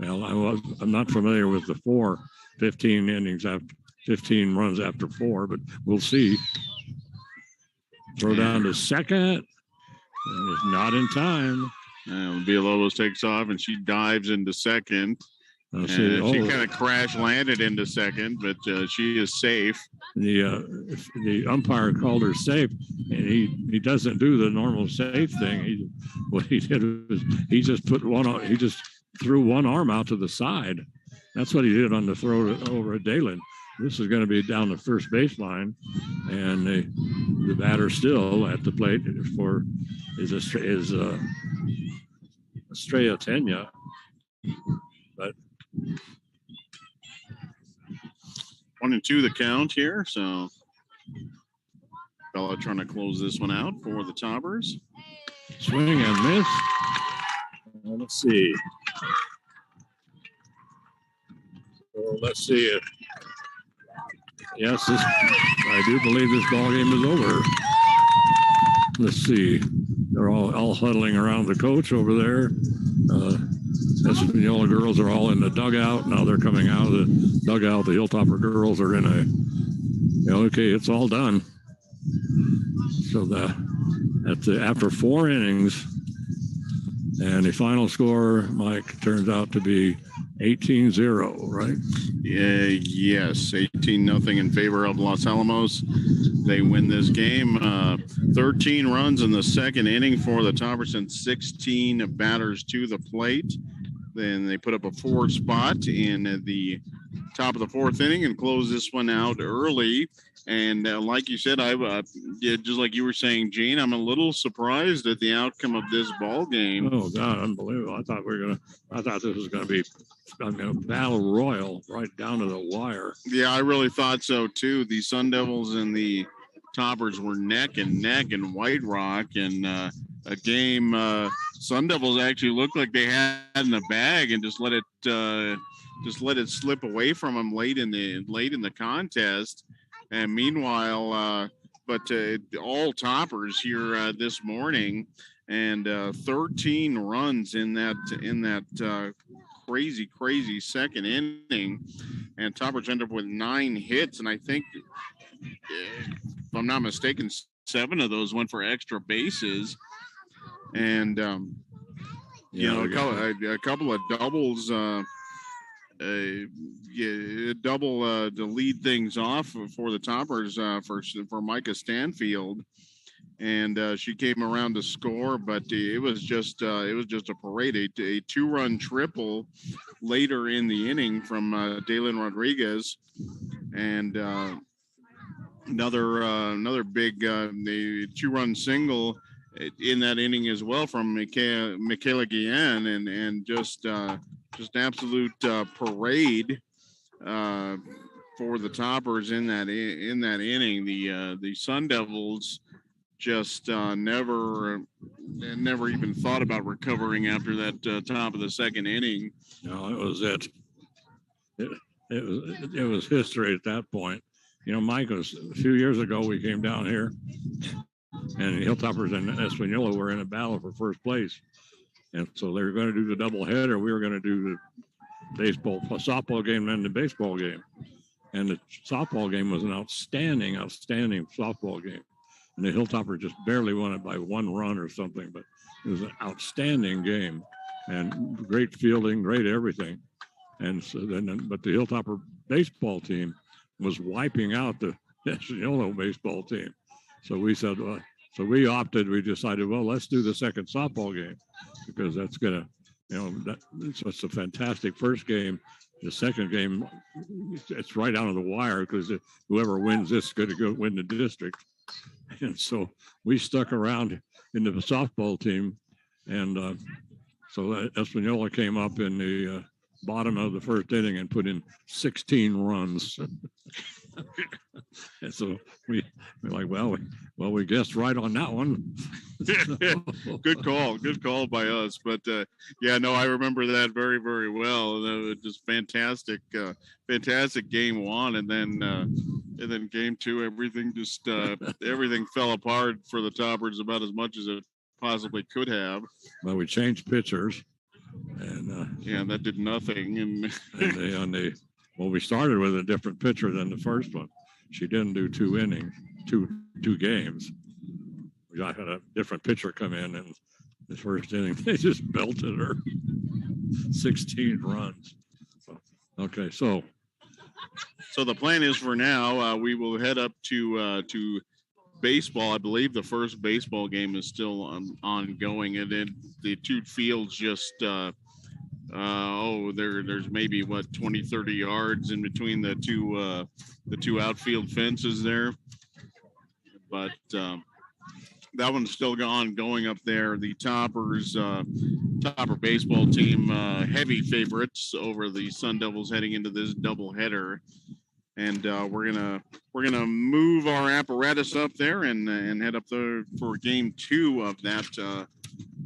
I'm not familiar with the 15 innings after 15 runs after 4, but we'll see. Throw down to second. And it's not in time. Villalobos takes off and she dives into second. She kind of crash landed into second, but she is safe. The umpire called her safe, and he doesn't do the normal safe thing. What he did was he just threw one arm out to the side. That's what he did on the throw over at Dalen. This is going to be down the first baseline, and the batter still at the plate is Estrella Tena, but 1-2 the count here. So Bella trying to close this one out for the Toppers. Swing and miss. Let's see. So let's see it. Yes, I do believe this ball game is over. Let's see. They're all huddling around the coach over there. Espanola girls are all in the dugout. Now they're coming out of the dugout. The Hilltopper girls are in okay, it's all done. So after 4 innings, and the final score, Mike, turns out to be 18-0, right? Yes, 18-0 in favor of Los Alamos. They win this game. 13 runs in the second inning for the Toppers and 16 batters to the plate. Then they put up a 4 spot in the top of the 4th inning and close this one out early. And like you said, just like you were saying, Gene, I'm a little surprised at the outcome of this ball game. Oh God, unbelievable! I thought this was going to be a battle royal right down to the wire. Yeah, I really thought so too. The Sun Devils and the Toppers were neck and neck in White Rock, and a game Sun Devils actually looked like they had in the bag and just let it slip away from them late in the contest. And meanwhile, all Toppers here this morning, and 13 runs in that crazy second inning, and Toppers end up with 9 hits, and I think, if I'm not mistaken, 7 of those went for extra bases, and a couple of doubles. Double to lead things off for the Toppers for Micah Stanfield, and she came around to score, but it was just a parade. A 2-run triple later in the inning from Dalen Rodriguez, and another big 2-run single in that inning as well from Michaela Guillen, and just absolute parade for the Toppers in that inning. The Sun Devils just never even thought about recovering after that top of the second inning. No, it was it. It was history at that point. You know, Mike, was a few years ago we came down here, and the Hilltoppers and Espanola were in a battle for first place, and so they were going to do the doubleheader. We were going to do the softball game, and the baseball game. And the softball game was an outstanding softball game. And the Hilltoppers just barely won it by one run or something, but it was an outstanding game and great fielding, great everything. And so but the Hilltopper baseball team was wiping out the Espanola baseball team. So we said, we decided, well, let's do the second softball game because that's going to, it's a fantastic first game. The second game, it's right down to the wire because whoever wins this is going to go win the district. And so we stuck around in the softball team. And so Espanola came up in the bottom of the first inning and put in 16 runs. And so we're like, well, we guessed right on that one. Good call by us. But I remember that very, very well. That was just fantastic game one, and then game two, everything everything fell apart for the Toppers about as much as it possibly could have. Well, we changed pitchers, and that did nothing. And we started with a different pitcher than the first one. She didn't do two innings, two games. I had a different pitcher come in, and the first inning they just belted her, 16 runs. Okay, so the plan is for now we will head up to baseball. I believe the first baseball game is still ongoing, and then the two fields just there's maybe 20-30 yards in between the two outfield fences there, but that one's still going up there. The Topper baseball team heavy favorites over the Sun Devils heading into this doubleheader, and we're gonna move our apparatus up there and head up there for game two of that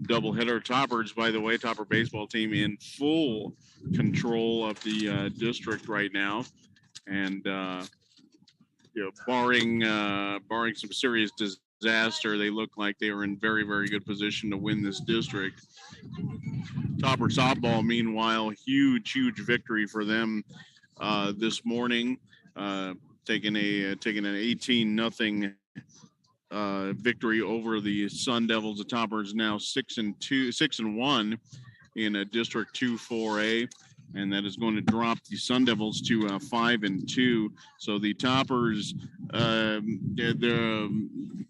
doubleheader. Toppers, by the way, Topper baseball team in full control of the district right now, and barring some serious disaster, they look like they are in very, very good position to win this district. Topper softball, meanwhile, huge victory for them this morning, taking an 18-0 victory over the Sun Devils. The Toppers now 6-1 in District 2 4A, and that is going to drop the Sun Devils to 5-2. So the Toppers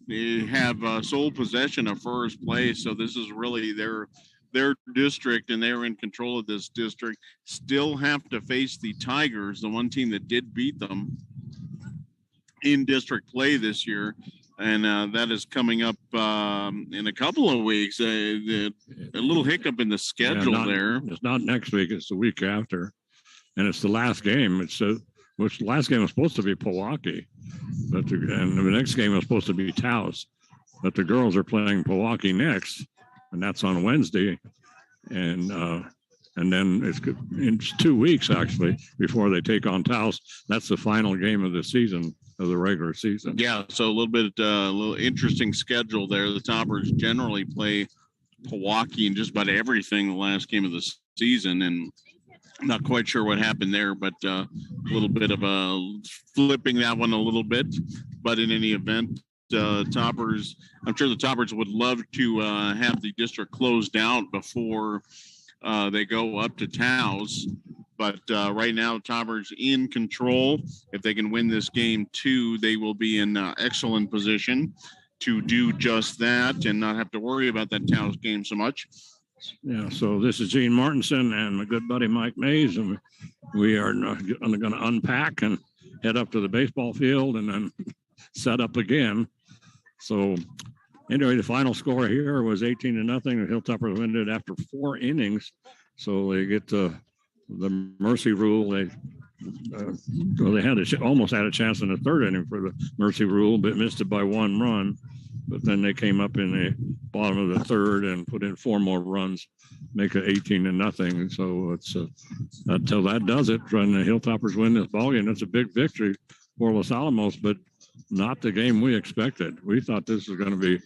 they have sole possession of first place. So this is really their district, and they're in control of this district. Still have to face the Tigers, the one team that did beat them in district play this year. And that is coming up in a couple of weeks. A little hiccup in the schedule there. It's not next week. It's the week after. And it's the last game. Which the last game was supposed to be Pewaukee. And the next game was supposed to be Taos. But the girls are playing Pewaukee next. And that's on Wednesday. And then it's 2 weeks, actually, before they take on Taos. That's the final game of the season, of the regular season. Yeah, so a little interesting schedule there. The Toppers generally play Pewaukee in just about everything the last game of the season, and I'm not quite sure what happened there, but a little bit of flipping that one a little bit. But in any event, Toppers, I'm sure the Toppers would love to have the district closed out before they go up to Taos. But right now, Toppers in control. If they can win this game too, they will be in excellent position to do just that and not have to worry about that Taos game so much. Yeah, so this is Gene Martinson and my good buddy Mike Mays, and we are going to unpack and head up to the baseball field and then set up again. So Anyway, the final score here was 18-0. The Hilltoppers win it after 4 innings. So they get the mercy rule. They almost had a chance in the 3rd inning for the mercy rule, but missed it by 1 run. But then they came up in the bottom of the 3rd and put in 4 more runs, make it 18-0. So it's until that does it, when the Hilltoppers win this ballgame, that's a big victory for Los Alamos, but not the game we expected. We thought this was going to be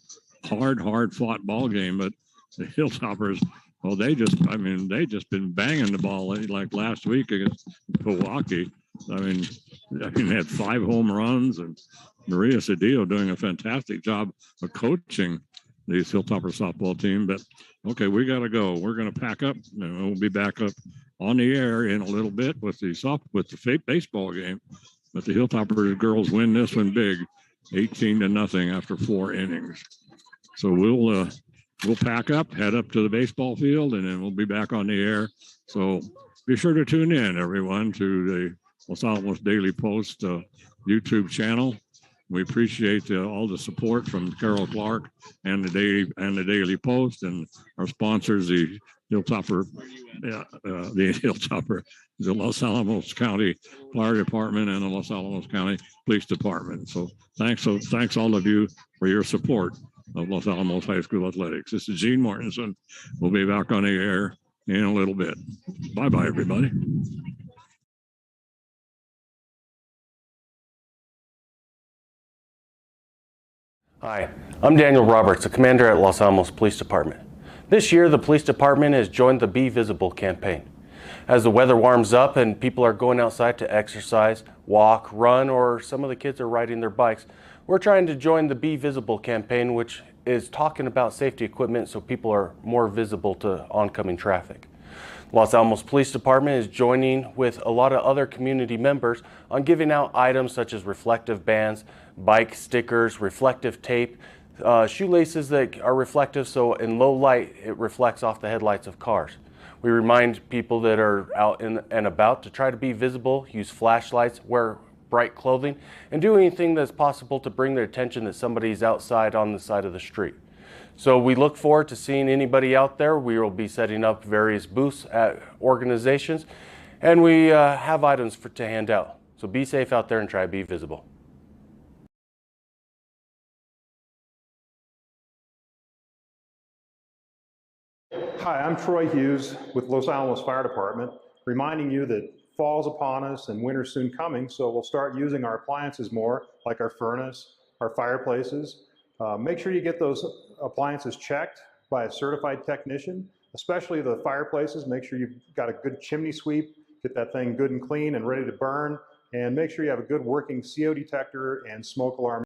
hard fought ball game, but the Hilltoppers, well, they just been banging the ball like last week against Milwaukee. I mean, they had 5 home runs, and Maria Cedillo doing a fantastic job of coaching the Hilltopper softball team. But okay, we got to go. We're going to pack up, and we'll be back up on the air in a little bit with the baseball game. But the Hilltopper girls win this one big, 18-0 after 4 innings. So we'll pack up, head up to the baseball field, and then we'll be back on the air. So be sure to tune in, everyone, to the Los Alamos Daily Post YouTube channel. We appreciate all the support from Carol Clark and the Daily Post, and our sponsors, the Hilltopper, the Los Alamos County Fire Department and the Los Alamos County Police Department. So thanks all of you for your support of Los Alamos High School Athletics. This is Gene Mortensen. We'll be back on the air in a little bit. Bye-bye, everybody. Hi, I'm Daniel Roberts, the commander at Los Alamos Police Department. This year, the police department has joined the Be Visible campaign. As the weather warms up and people are going outside to exercise, walk, run, or some of the kids are riding their bikes, we're trying to join the Be Visible campaign, which is talking about safety equipment so people are more visible to oncoming traffic. Los Alamos Police Department is joining with a lot of other community members on giving out items such as reflective bands, bike stickers, reflective tape, shoelaces that are reflective so in low light it reflects off the headlights of cars. We remind people that are out and about to try to be visible, use flashlights, wear bright clothing, and do anything that's possible to bring their attention that somebody's outside on the side of the street. So we look forward to seeing anybody out there. We will be setting up various booths at organizations, and we have items to hand out. So be safe out there and try to be visible. Hi, I'm Troy Hughes with Los Alamos Fire Department, reminding you that fall's upon us and winter's soon coming, so we'll start using our appliances more, like our furnace, our fireplaces. Make sure you get those appliances checked by a certified technician, especially the fireplaces. Make sure you've got a good chimney sweep, get that thing good and clean and ready to burn, and make sure you have a good working CO detector and smoke alarm.